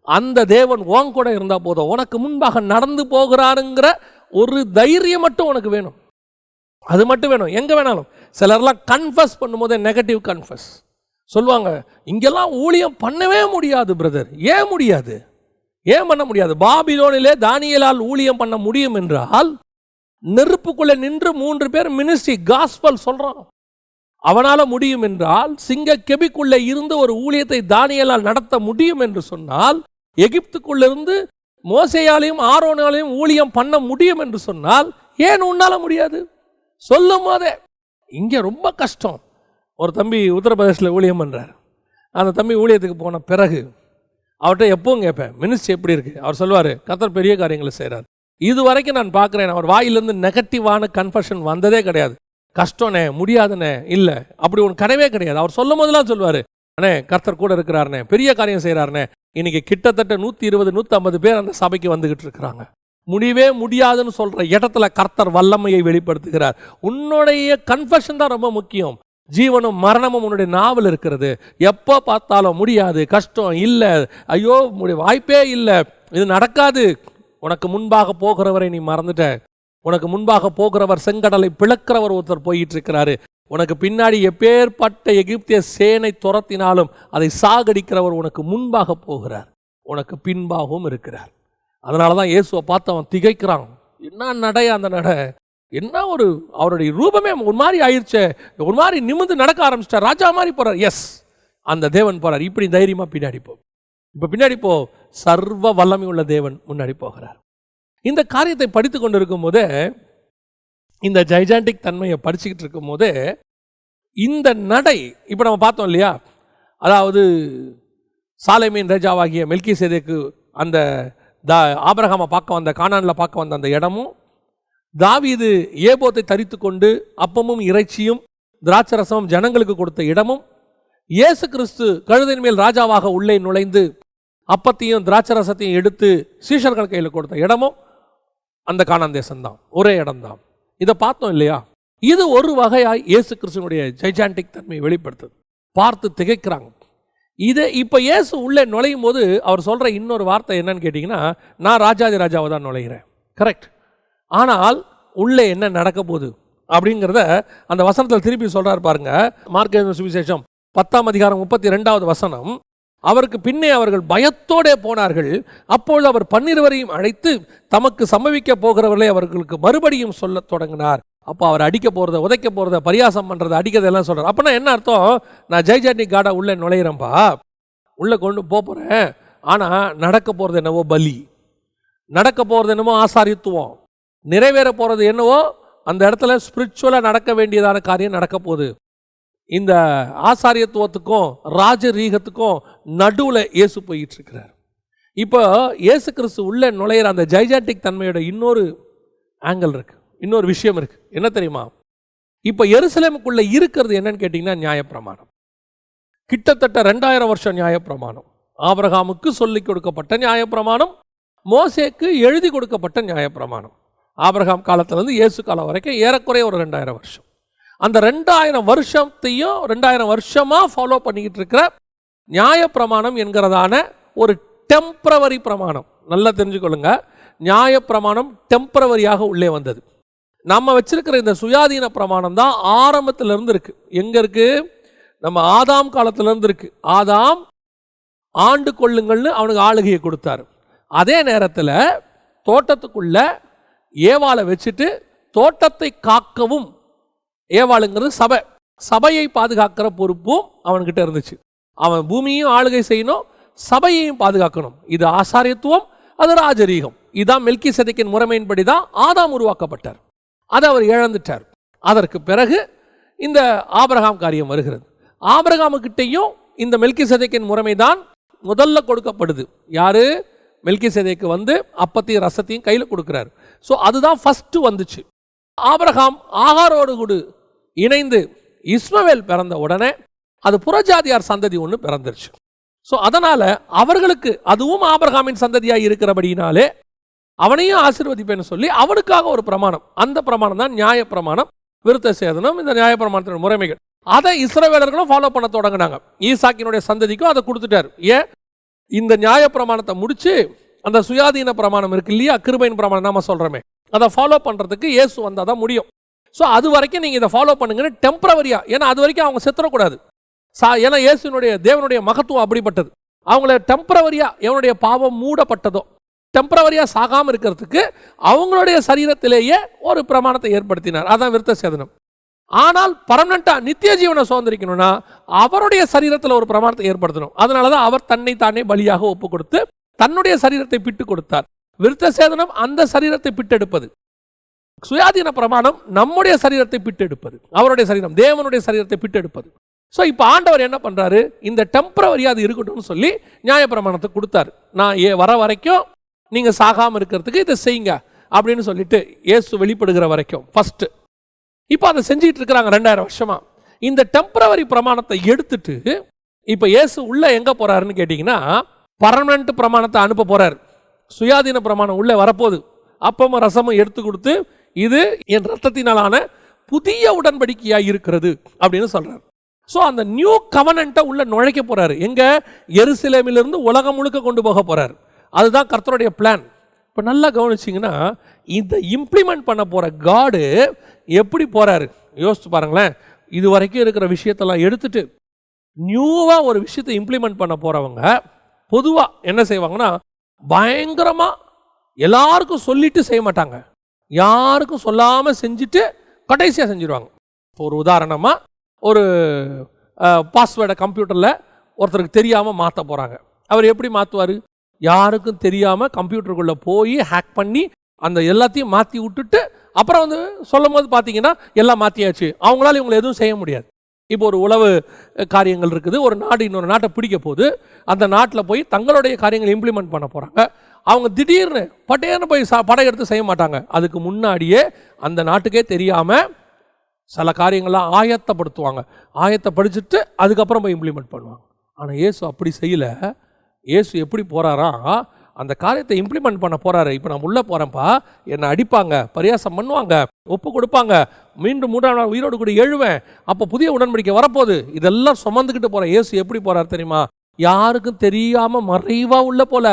அந்த தேவன் உன் கூட இருந்தா போதும், உனக்கு முன்பாக நடந்து போகிறாருங்கிற ஒரு தைரியம் மட்டும் உனக்கு வேணும். அது மட்டும் வேணும். எங்க வேணாலும் சிலர்லாம் கன்ஃபஸ் பண்ணும்போதே நெகட்டிவ் கன்ஃபஸ் சொல்லுவாங்க, இங்கெல்லாம் ஊழியம் பண்ணவே முடியாது பிரதர். ஏன் முடியாது? ஏன் பண்ண முடியாது? பாபிலோனிலே தானியேலால் ஊழியம் பண்ண முடியும் என்றால், நெருப்புக்குள்ளே நின்று 3 பேர் மினிஸ்ட்ரி காஸ்பல் சொல்றான், அவனால முடியும் என்றால், சிங்க கெபிக்குள்ளே இருந்து ஒரு ஊழியத்தை தானியேலால் நடத்த முடியும் என்று சொன்னால், எகிப்துக்குள்ளிருந்து மோசேயாலையும் ஆரோனாலையும் ஊழியம் பண்ண முடியும் என்று சொன்னால், ஏன் உன்னால முடியாது? சொல்லும் போதே இங்கே ரொம்ப கஷ்டம். ஒரு தம்பி உத்தரப்பிரதேசில் ஊழியம் பண்ணுறார். அந்த தம்பி ஊழியத்துக்கு போன பிறகு அவர்கிட்ட எப்பவும் கேட்பேன், மினிஸ்ட்ரி எப்படி இருக்குது? அவர் சொல்லுவார், கர்த்தர் பெரிய காரியங்களை செய்கிறார். இது வரைக்கும் நான் பார்க்குறேன், அவர் வாயிலிருந்து நெகட்டிவான கன்ஃபஷன் வந்ததே கிடையாது. கஷ்டம்னே, முடியாதுண்ணே, இல்லை அப்படி ஒன்று கிடையவே கிடையாது. அவர் சொல்லும் போதெல்லாம் சொல்லுவார், அண்ணே கர்த்தர் கூட இருக்கிறாருண்ணே, பெரிய காரியம் செய்கிறாருண்ணே. இன்னைக்கு கிட்டத்தட்ட 120-150 பேர் அந்த சபைக்கு வந்துகிட்டு இருக்கிறாங்க. முடிவே முடியாதுன்னு சொல்ற இடத்துல கர்த்தர் வல்லமையை வெளிப்படுத்துகிறார். உன்னுடைய கன்ஃபஷன் தான் ரொம்ப முக்கியம். ஜீவனும் மரணமும் உன்னுடைய நாவல் இருக்கிறது. எப்போ பார்த்தாலும் முடியாது, கஷ்டம், இல்லை, ஐயோ வாய்ப்பே இல்லை, இது நடக்காது. உனக்கு முன்பாக போகிறவரை நீ மறந்துட்ட. உனக்கு முன்பாக போகிறவர் செங்கடலை பிளக்கிறவர் ஒருத்தர் போயிட்டு இருக்கிறாரு. உனக்கு பின்னாடி எப்பேற்பட்ட எகிப்திய சேனை துரத்தினாலும் அதை சாகடிக்கிறவர் உனக்கு முன்பாக போகிறார், உனக்கு பின்பாகவும் இருக்கிறார். அதனால தான் இயேசுவை பார்த்து அவன் திகைக்கிறான். என்ன நடை அந்த நடை, என்ன ஒரு அவருடைய ரூபமே ஒரு மாதிரி ஆயிடுச்சு, ஒரு மாதிரி நிமிர்ந்து நடக்க ஆரம்பிச்சிட்டார், ராஜா மாதிரி போறார். எஸ், அந்த தேவன் போறார். இப்படி தைரியமா பின்னாடி போ, இப்ப பின்னாடி போ. சர்வ வல்லமை உள்ள தேவன் முன்னாடி போகிறார். இந்த காரியத்தை படித்து கொண்டு இருக்கும் போதே, இந்த ஜைஜாண்டிக் தன்மையை படிச்சுக்கிட்டு இருக்கும் போதே, இந்த நடை இப்போ நம்ம பார்த்தோம் இல்லையா, அதாவது சாலேமின் ராஜாவாகிய மெல்கிசேதேக்கு அந்த ஆபிரகாமை பார்க்க வந்த, கானானில் பார்க்க வந்த அந்த இடமும், தாவீது ஏபோத்தை தரித்து கொண்டு அப்பமும் இறைச்சியும் திராட்சரசமும் ஜனங்களுக்கு கொடுத்த இடமும், இயேசு கிறிஸ்து கழுதையின் மேல் ராஜாவாக உள்ளே நுழைந்து அப்பத்தையும் திராட்சரசத்தையும் எடுத்து சீஷர்கள் கையில் கொடுத்த இடமும் அந்த கானான் தேசம்தான், ஒரே இடம்தான். இதை பார்த்தோம் இல்லையா? இது ஒரு வகையாய் இயேசு கிறிஸ்துவனுடைய ஜைஜாண்டிக் தன்மையை வெளிப்படுத்துது. பார்த்து திகைக்கிறாங்க. இதை இப்போ இயேசு உள்ளே நுழையும் போது அவர் சொல்கிற இன்னொரு வார்த்தை என்னன்னு கேட்டிங்கன்னா, நான் ராஜாதி ராஜாவை தான் நுழைகிறேன். கரெக்ட். ஆனால் உள்ளே என்ன நடக்க போகுது அப்படிங்கிறத அந்த வசனத்தில் திருப்பி சொல்கிறார் பாருங்க. மார்க் எழுதின சுவிசேஷம் 10ஆம் அதிகாரம் 32வது வசனம். அவருக்கு பின்னே அவர்கள் பயத்தோடே போனார்கள். அப்பொழுது அவர் 12 அழைத்து தமக்கு சம்பவிக்க போகிறவர்களை அவர்களுக்கு மறுபடியும் சொல்ல தொடங்கினார். அப்போ அவர் அடிக்க போகிறத, உதைக்க போகிறத, பரியாசம் பண்ணுறதை, அடிக்கிறதெல்லாம் சொல்கிறார். அப்படின்னா என்ன அர்த்தம்? நான் ஜெய்ஜாண்டி காடா உள்ளே நுழையிறேன்ப்பா, உள்ளே கொண்டு போகிறேன். ஆனால் நடக்க போகிறது என்னவோ பலி, நடக்க போகிறது என்னவோ ஆசாரித்துவம், நிறைவேற போகிறது என்னவோ அந்த இடத்துல ஸ்பிரிச்சுவலாக நடக்க வேண்டியதான காரியம் நடக்க போகுது. இந்த ஆசாரியத்துவத்துக்கும் ராஜரீகத்துக்கும் நடுவில் இயேசு போயிட்டு இருக்கிறார். இப்போ இயேசு கிறிஸ்து உள்ளே நுழையிற அந்த ஜைஜாண்டிக் தன்மையோட இன்னொரு ஆங்கிள் இருக்கு, இன்னொரு விஷயம் இருக்கு. என்ன தெரியுமா? இப்போ எருசலேமுக்குள்ள இருக்கிறது என்னன்னு கேட்டிங்கன்னா நியாயப்பிரமாணம். கிட்டத்தட்ட 2000 வருஷம் நியாயப்பிரமாணம். ஆபிரகாமுக்கு சொல்லிக் கொடுக்கப்பட்ட நியாயப்பிரமாணம், மோசேக்கு எழுதி கொடுக்கப்பட்ட நியாயப்பிரமாணம். ஆபிரகாம் காலத்திலிருந்து இயேசு காலம் வரைக்கும் ஏறக்குறைய ஒரு 2000 வருஷம். அந்த 2000 வருஷத்தையும் 2000 வருஷமாக ஃபாலோ பண்ணிக்கிட்டு இருக்கிற நியாயப்பிரமாணம் என்கிறதான ஒரு டெம்பரவரி பிரமாணம். நல்லா தெரிஞ்சுக்கொள்ளுங்க, நியாயப்பிரமாணம் டெம்பரவரியாக உள்ளே வந்தது. நம்ம வச்சிருக்கிற இந்த சுயாதீன பிரமாணம் தான் ஆரம்பத்திலிருந்து இருக்கு. எங்க இருக்கு? நம்ம ஆதாம் காலத்திலிருந்து இருக்கு. ஆதாம் ஆண்டு கொள்ளுங்கள்னு அவனுக்கு ஆளுகையை கொடுத்தாரு. அதே நேரத்தில் தோட்டத்துக்குள்ள ஏவாளை வச்சுட்டு தோட்டத்தை காக்கவும், ஏவாளுங்கிறது சபை, சபையை பாதுகாக்கிற பொறுப்பும் அவன்கிட்ட இருந்துச்சு. அவன் பூமியையும் ஆளுகை செய்யணும், சபையையும் பாதுகாக்கணும். இது ஆசாரியத்துவம், அது ராஜரீகம். இதுதான் மெல்கிசேதேக்கின் முறைமையின்படி தான் ஆதாம் உருவாக்கப்பட்டார். அதை அவர் இழந்துட்டார். அதற்கு பிறகு இந்த ஆபிரகாம் காரியம் வருகிறது. ஆபிரகாமுக்கிட்டையும் இந்த மெல்கிசேதேக்கின் முறைமை தான் முதல்ல கொடுக்கப்படுது. யாரு? மெல்கிசேதேக்கு வந்து அப்பத்தையும் ரசத்தையும் கையில் கொடுக்கிறார். ஸோ அதுதான் ஃபர்ஸ்ட் வந்துச்சு. ஆபிரகாம் ஆகாரோடு கூட இணைந்து இஸ்மவேல் பிறந்த உடனே அது புறஜாதியார் சந்ததி ஒன்று பிறந்துருச்சு. ஸோ அதனால அவர்களுக்கு அதுவும் ஆபிரகாமின் சந்ததியாக இருக்கிறபடினாலே அவனையும் ஆசீர்வதிப்பேன்னு சொல்லி அவனுக்காக ஒரு பிரமாணம், அந்த பிரமாணம் தான் நியாய பிரமாணம், விருத்த சேதனம், இந்த நியாய பிரமாணத்தின் முறைமைகள். அதை இஸ்ரவேலர்களும் ஃபாலோ பண்ண தொடங்கினாங்க. ஈசாக்கினுடைய சந்ததிக்கும் அதை கொடுத்துட்டார். ஏன்? இந்த நியாய பிரமாணத்தை முடிச்சு அந்த சுயாதீன பிரமாணம் இருக்கு இல்லையா, கிருபையின் பிரமாணம் நாம சொல்றோமே, அதை ஃபாலோ பண்றதுக்கு இயேசு வந்தால் தான் முடியும். ஸோ அது வரைக்கும் நீங்க இதை ஃபாலோ பண்ணுங்கன்னு டெம்பரவரியா, ஏன்னா அது வரைக்கும் அவங்க செத்துறக்கூடாது. ஏன்னா இயேசுனுடைய தேவனுடைய மகத்துவம் அப்படிப்பட்டது. அவங்கள டெம்பரவரியா எவனுடைய பாவம் மூடப்பட்டதோ டெம்பரவரியா சாகாமல் இருக்கிறதுக்கு அவங்களுடைய சரீரத்திலேயே ஒரு பிரமாணத்தை ஏற்படுத்தினார். அதான் விருத்த சேதனம். ஆனால் பர்மனண்டா நித்திய ஜீவனை சுதந்திரிக்கணும்னா அவருடைய சரீரத்தில் ஒரு பிரமாணத்தை ஏற்படுத்தணும். அதனாலதான் அவர் தன்னை தானே பலியாக ஒப்பு கொடுத்து தன்னுடைய சரீரத்தை பிட்டு கொடுத்தார். விருத்த சேதனம் அந்த சரீரத்தை பிட்டெடுப்பது, சுயாதீன பிரமாணம் நம்முடைய சரீரத்தை பிட்டெடுப்பது, அவருடைய சரீரம் தேவனுடைய சரீரத்தை பிட்டெடுப்பது. ஸோ இப்போ ஆண்டவர் என்ன பண்றாரு? இந்த டெம்பரவரியா அது இருக்கட்டும்னு சொல்லி நியாய பிரமாணத்தை கொடுத்தாரு. நான் வர வரைக்கும் நீங்க சாகாம இருக்கிறதுக்கு இதை செய்யுங்க அப்படின்னு சொல்லிட்டு இயேசு வெளிப்படுகிற வரைக்கும் ஃபர்ஸ்ட். இப்போ அதை செஞ்சுட்டு இருக்கிறாங்க 2000 வருஷமா. இந்த டெம்பரவரி பிரமாணத்தை எடுத்துட்டு இப்போ இயேசு உள்ள எங்க போறாருன்னு கேட்டீங்கன்னா பர்மனன்ட் பிரமாணத்தை அனுப்ப போறாரு. சுயாதீன பிரமாணம் உள்ள வரப்போகுது. அப்பமும் ரசமும் எடுத்து கொடுத்து இது என் ரத்தத்தினாலான புதிய உடன்படிக்கையா இருக்கிறது அப்படின்னு சொல்றாரு. ஸோ அந்த நியூ கவனன்ட்டை உள்ள நுழைக்க போறாரு. எங்க? எருசலேமிலிருந்து உலகம் முழுக்க கொண்டு போக போறாரு. அதுதான் கர்த்தருடைய பிளான். இப்போ நல்லா கவனிச்சிங்கன்னா இதை இம்ப்ளிமெண்ட் பண்ண போற காடு எப்படி போறாரு யோசிச்சு பாருங்களேன். இது வரைக்கும் இருக்கிற விஷயத்தெல்லாம் எடுத்துட்டு நியூவா ஒரு விஷயத்தை இம்ப்ளிமெண்ட் பண்ண போறவங்க பொதுவா என்ன செய்வாங்கன்னா பயங்கரமா எல்லாருக்கும் சொல்லிட்டு செய்ய மாட்டாங்க, யாருக்கும் சொல்லாம செஞ்சுட்டு கடைசியா செஞ்சிருவாங்க. ஒரு உதாரணமா ஒரு பாஸ்வேர்டை கம்ப்யூட்டர்ல ஒருத்தருக்கு தெரியாம மாற்ற போறாங்க. அவர் எப்படி மாற்றுவார்? யாருக்கும் தெரியாம கம்ப்யூட்டருக்குள்ள போய் ஹேக் பண்ணி அந்த எல்லாத்தையும் மாற்றி விட்டுட்டு அப்புறம் வந்து சொல்லும் போது பார்த்தீங்கன்னா எல்லாம் மாற்றியாச்சு, அவங்களால இவங்களை எதுவும் செய்ய முடியாது. இப்போ ஒரு உளவு காரியங்கள் இருக்குது, ஒரு நாடு இன்னொரு நாட்டை பிடிக்க போது அந்த நாட்டில் போய் தங்களுடைய காரியங்களை இம்ப்ளிமெண்ட் பண்ண போகிறாங்க. அவங்க திடீர்னு பட்டேன்னு போய் படையெடுத்து செய்ய மாட்டாங்க. அதுக்கு முன்னாடியே அந்த நாட்டுக்கே தெரியாமல் சில காரியங்கள்லாம் ஆயத்தப்படுத்துவாங்க. ஆயத்தப்படுத்திட்டு அதுக்கப்புறம் போய் இம்ப்ளிமெண்ட் பண்ணுவாங்க. ஆனால் இயேசு அப்படி செய்யலை. இயேசு எப்படி போகிறாரா? அந்த காரியத்தை இம்ப்ளிமெண்ட் பண்ண போகிறாரு. இப்போ நான் உள்ளே போகிறேன்ப்பா, என்னை அடிப்பாங்க, பரியாசம் பண்ணுவாங்க, ஒப்பு கொடுப்பாங்க, மீண்டும் 3ஆம் நாள் உயிரோடு கூட எழுவேன், அப்போ புதிய உடன்படிக்கை வரப்போகுது. இதெல்லாம் சுமந்துக்கிட்டு போகிற இயேசு எப்படி போகிறார் தெரியுமா? யாருக்கும் தெரியாமல் மறைவாக உள்ளே போல,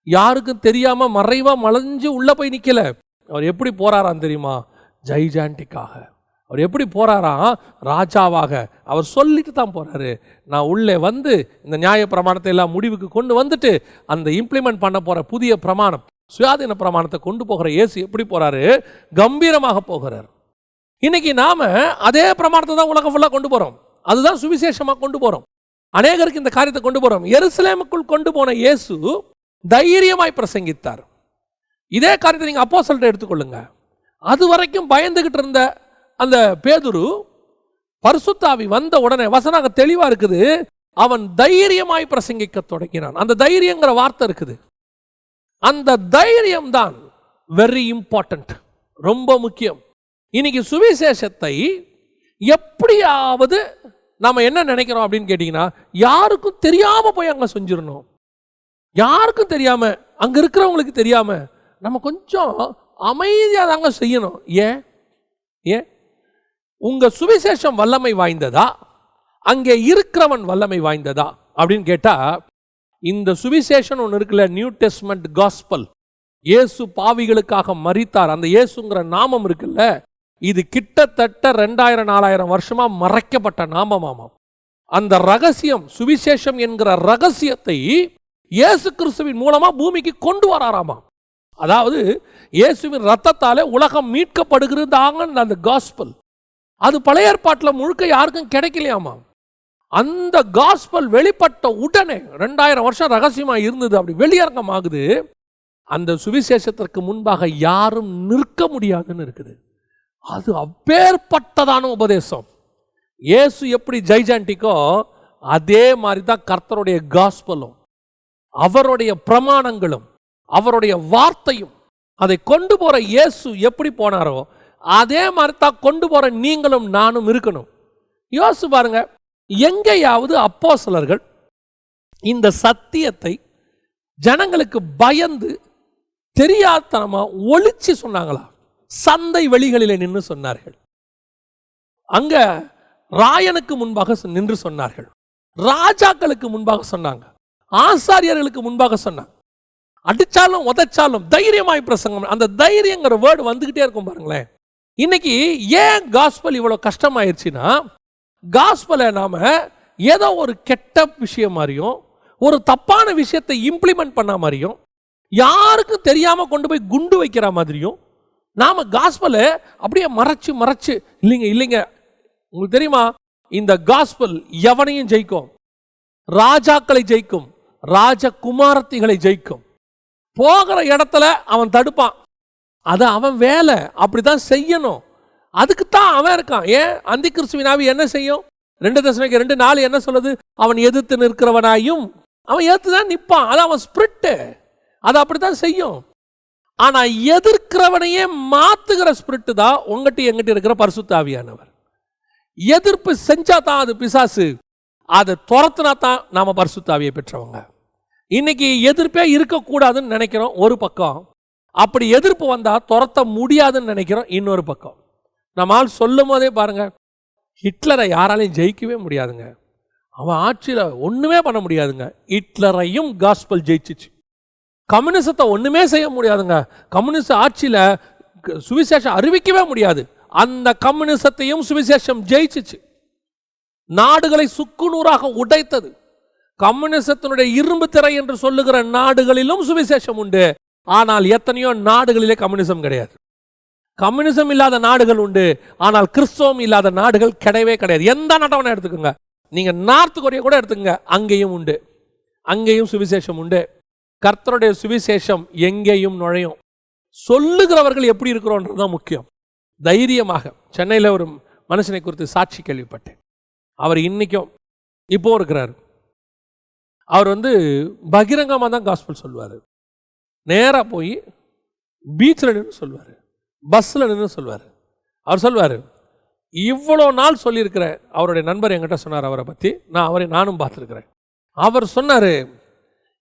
யாருக்கும் தெரியாமல் மறைவாக மலைஞ்சு உள்ளே போய் நிற்கலை. அவர் எப்படி போகிறாரான்னு தெரியுமா? ஜைஜாண்டிக்காக. அவர் எப்படி போகிறாராம்? ராஜாவாக. அவர் சொல்லிட்டு தான் போகிறாரு, நான் உள்ளே வந்து இந்த நியாய பிரமாணத்தை எல்லாம் முடிவுக்கு கொண்டு வந்துட்டு அந்த இம்ப்ளிமெண்ட் பண்ண போகிற புதிய பிரமாணம், சுயாதீன பிரமாணத்தை கொண்டு போகிற இயேசு எப்படி போகிறாரு? கம்பீரமாக போகிறார். இன்னைக்கு நாம் அதே பிரமாணத்தை தான் உலகம் ஃபுல்லாக கொண்டு போகிறோம். அதுதான் சுவிசேஷமாக கொண்டு போகிறோம். அநேகருக்கு இந்த காரியத்தை கொண்டு போகிறோம். எருசலேமுக்குள் கொண்டு போன இயேசு தைரியமாய் பிரசங்கித்தார். இதே காரியத்தை நீங்கள் அப்போஸ்தலரை எடுத்துக்கொள்ளுங்க. அது வரைக்கும் பயந்துகிட்டு இருந்த அந்த பேதுரு, பரிசுத்த ஆவி வந்த உடனே வசனம் தெளிவா இருக்குது, அவன் தைரியமாய் பிரசங்கிக்க தொடங்கினான். அந்த தைரியங்கிற வார்த்தை இருக்குது. அந்த தைரியம் தான் வெரி இம்பார்ட்டன்ட், ரொம்ப முக்கியம். இன்னைக்கு சுவிசேஷத்தை எப்படியாவது நாம என்ன நினைக்கிறோம் அப்படின்னு கேட்டீங்கன்னா, யாருக்கும் தெரியாம போய் அங்க செஞ்சிடணும். யாருக்கும் தெரியாம, அங்க இருக்கிறவங்களுக்கு தெரியாம நம்ம கொஞ்சம் அமைதியாக தாங்க செய்யணும். ஏன் ஏன் உங்க சுவிசேஷம் வல்லமை வாய்ந்ததா, அங்கே இருக்கிறவன் வல்லமை வாய்ந்ததா அப்படின்னு கேட்டா, இந்த சுவிசேஷம் ஒன்று இருக்குல்ல, நியூ டெஸ்ட்மெண்ட் காஸ்பல், இயேசு பாவிகளுக்காக மரித்தார், அந்த இயேசுங்கிற நாமம் இருக்குல்ல, இது கிட்டத்தட்ட 2000-4000 வருஷமா மறைக்கப்பட்ட நாமமாம். அந்த ரகசியம், சுவிசேஷம் என்கிற ரகசியத்தை இயேசு கிறிஸ்துவின் மூலமா பூமிக்கு கொண்டு வராராமா. அதாவது இயேசுவின் ரத்தத்தாலே உலகம் மீட்கப்படுகிறதாங்க அந்த காஸ்பல். அது பழைய ஏற்பாட்டில் முழுக்க யாருக்கும் கிடைக்கலையாமா. அந்த காஸ்பல் வெளிப்பட்ட உடனே 2000 வருஷம் ரகசியமா இருந்தது, அப்படி வெளியரங்கம் ஆகுது. அந்த சுவிசேஷத்திற்கு முன்பாக யாரும் நிற்க முடியாதுன்னு இருக்குது. அது அப்பேற்பட்டதான உபதேசம். இயேசு எப்படி ஜைஜாண்டிக்கோ அதே மாதிரி தான் கர்த்தருடைய காஸ்பலும், அவருடைய பிரமாணங்களும், அவருடைய வார்த்தையும். அதை கொண்டு போற இயேசு எப்படி போனாரோ அதே மாதிரி தான் கொண்டு போற நீங்களும் நானும் இருக்கணும். யோசிச்சு பாருங்க, எங்கேயாவது அப்போஸ்தலர்கள் இந்த சத்தியத்தை ஜனங்களுக்கு பயந்து தெரியாதனமா ஒளிச்சு சொன்னாங்களா? சந்தை வெளிகளிலே நின்று சொன்னார்கள், அங்க ராயனுக்கு முன்பாக நின்று சொன்னார்கள், ராஜாக்களுக்கு முன்பாக சொன்னாங்க, ஆசாரியர்களுக்கு முன்பாக சொன்னாங்க. அடிச்சாலும் உதைச்சாலும் தைரியமாய் பிரசங்கம். அந்த தைரியங்கிற வேர்டு வந்துகிட்டே இருக்கும் பாருங்களேன். இன்னைக்கு ஏன் காஸ்பல் இவ்வளவு கஷ்டமாயிருச்சுன்னா, காஸ்பலை நாம ஏதோ ஒரு கெட்ட விஷயம் மாதிரியும், ஒரு தப்பான விஷயத்தை இம்ப்ளிமெண்ட் பண்ண மாதிரியும், யாருக்கும் தெரியாம கொண்டு போய் குண்டு வைக்கிற மாதிரியும் நாம காஸ்பலை அப்படியே மறைச்சு மறைச்சு. இல்லைங்க இல்லைங்க, உங்களுக்கு தெரியுமா, இந்த காஸ்பல் எவனையும் ஜெயிக்கும், ராஜாக்களை ஜெயிக்கும், ராஜகுமாரத்திகளை ஜெயிக்கும். போகிற இடத்துல அவன் தடுப்பான், அது அவன் வேலை, அப்படித்தான் செய்யணும். அதுக்குத்தான் அவன் இருக்கான். ஏன் அந்தி கிறிஸ்துவின் ஆவி என்ன செய்யும்? 2 தெசலோனிக்கேயர் 2:4 என்ன சொல்லுது? அவன் எதிர்த்து நிற்கிறவனாயும் அவன் ஏத்துதான் நிற்பான். அது அவன் ஸ்பிரிட்டு, அது அப்படித்தான் செய்யும். ஆனா எதிர்க்கிறவனையே மாத்துகிற ஸ்பிரிட்டு தான் உங்ககிட்ட எங்கிட்ட இருக்கிற பரிசுத்த ஆவியானவர். எதிர்ப்பு செஞ்சா தான் அது பிசாசு, அதை துரத்துனா தான் நாம பரிசுத்த ஆவியை பெற்றவங்க. இன்னைக்கு எதிர்ப்பே இருக்கக்கூடாதுன்னு நினைக்கிறோம் ஒரு பக்கம், அப்படி எதிர்ப்பு வந்தா துரத்த முடியாதுன்னு நினைக்கிறோம் இன்னொரு பக்கம். நம்மால் சொல்லும் போதே பாருங்க, ஹிட்லரை யாராலையும் ஜெயிக்கவே முடியாதுங்க, அவன் ஆட்சியில் ஒண்ணுமே பண்ண முடியாதுங்க. ஹிட்லரையும் காஸ்பல் ஜெயிச்சிச்சு. கம்யூனிசத்தை ஒண்ணுமே செய்ய முடியாதுங்க, கம்யூனிஸ்ட் ஆட்சியில சுவிசேஷம் அறிவிக்கவே முடியாது. அந்த கம்யூனிசத்தையும் சுவிசேஷம் ஜெயிச்சிச்சு, நாடுகளை சுக்குநூறாக உடைத்தது. கம்யூனிசத்தினுடைய இரும்பு திரை என்று சொல்லுகிற நாடுகளிலும் சுவிசேஷம் உண்டு, ஆனால் எத்தனையோ நாடுகளிலே கம்யூனிசம் கிடையாது. கம்யூனிசம் இல்லாத நாடுகள் உண்டு, ஆனால் கிறிஸ்தவம் இல்லாத நாடுகள் கிடையவே கிடையாது. எந்த நாட்டை எடுத்துக்கோங்க, நீங்க நார்த் கொரியா கூட எடுத்துக்கங்க, அங்கேயும் உண்டு, அங்கேயும் சுவிசேஷம் உண்டு. கர்த்தருடைய சுவிசேஷம் எங்கேயும் நுழையும். சொல்லுகிறவர்கள் எப்படி இருக்கிறோன்றதுதான் முக்கியம். தைரியமாக. சென்னையில் ஒரு மனுஷனை குறித்து சாட்சி கேள்விப்பட்டேன். அவர் இன்னைக்கும் இப்போ இருக்கிறார். அவர் பகிரங்கமாக தான் காஸ்பல் சொல்லுவார். நேராக போய் பீச்சில் நின்று சொல்லுவார், பஸ்ஸில் நின்று சொல்லுவார். அவர் சொல்லுவார், இவ்வளோ நாள் சொல்லியிருக்கிறேன். அவருடைய நண்பர் என்கிட்ட சொன்னார் அவரை பற்றி, நானும் பார்த்துருக்கிறேன். அவர் சொன்னார்,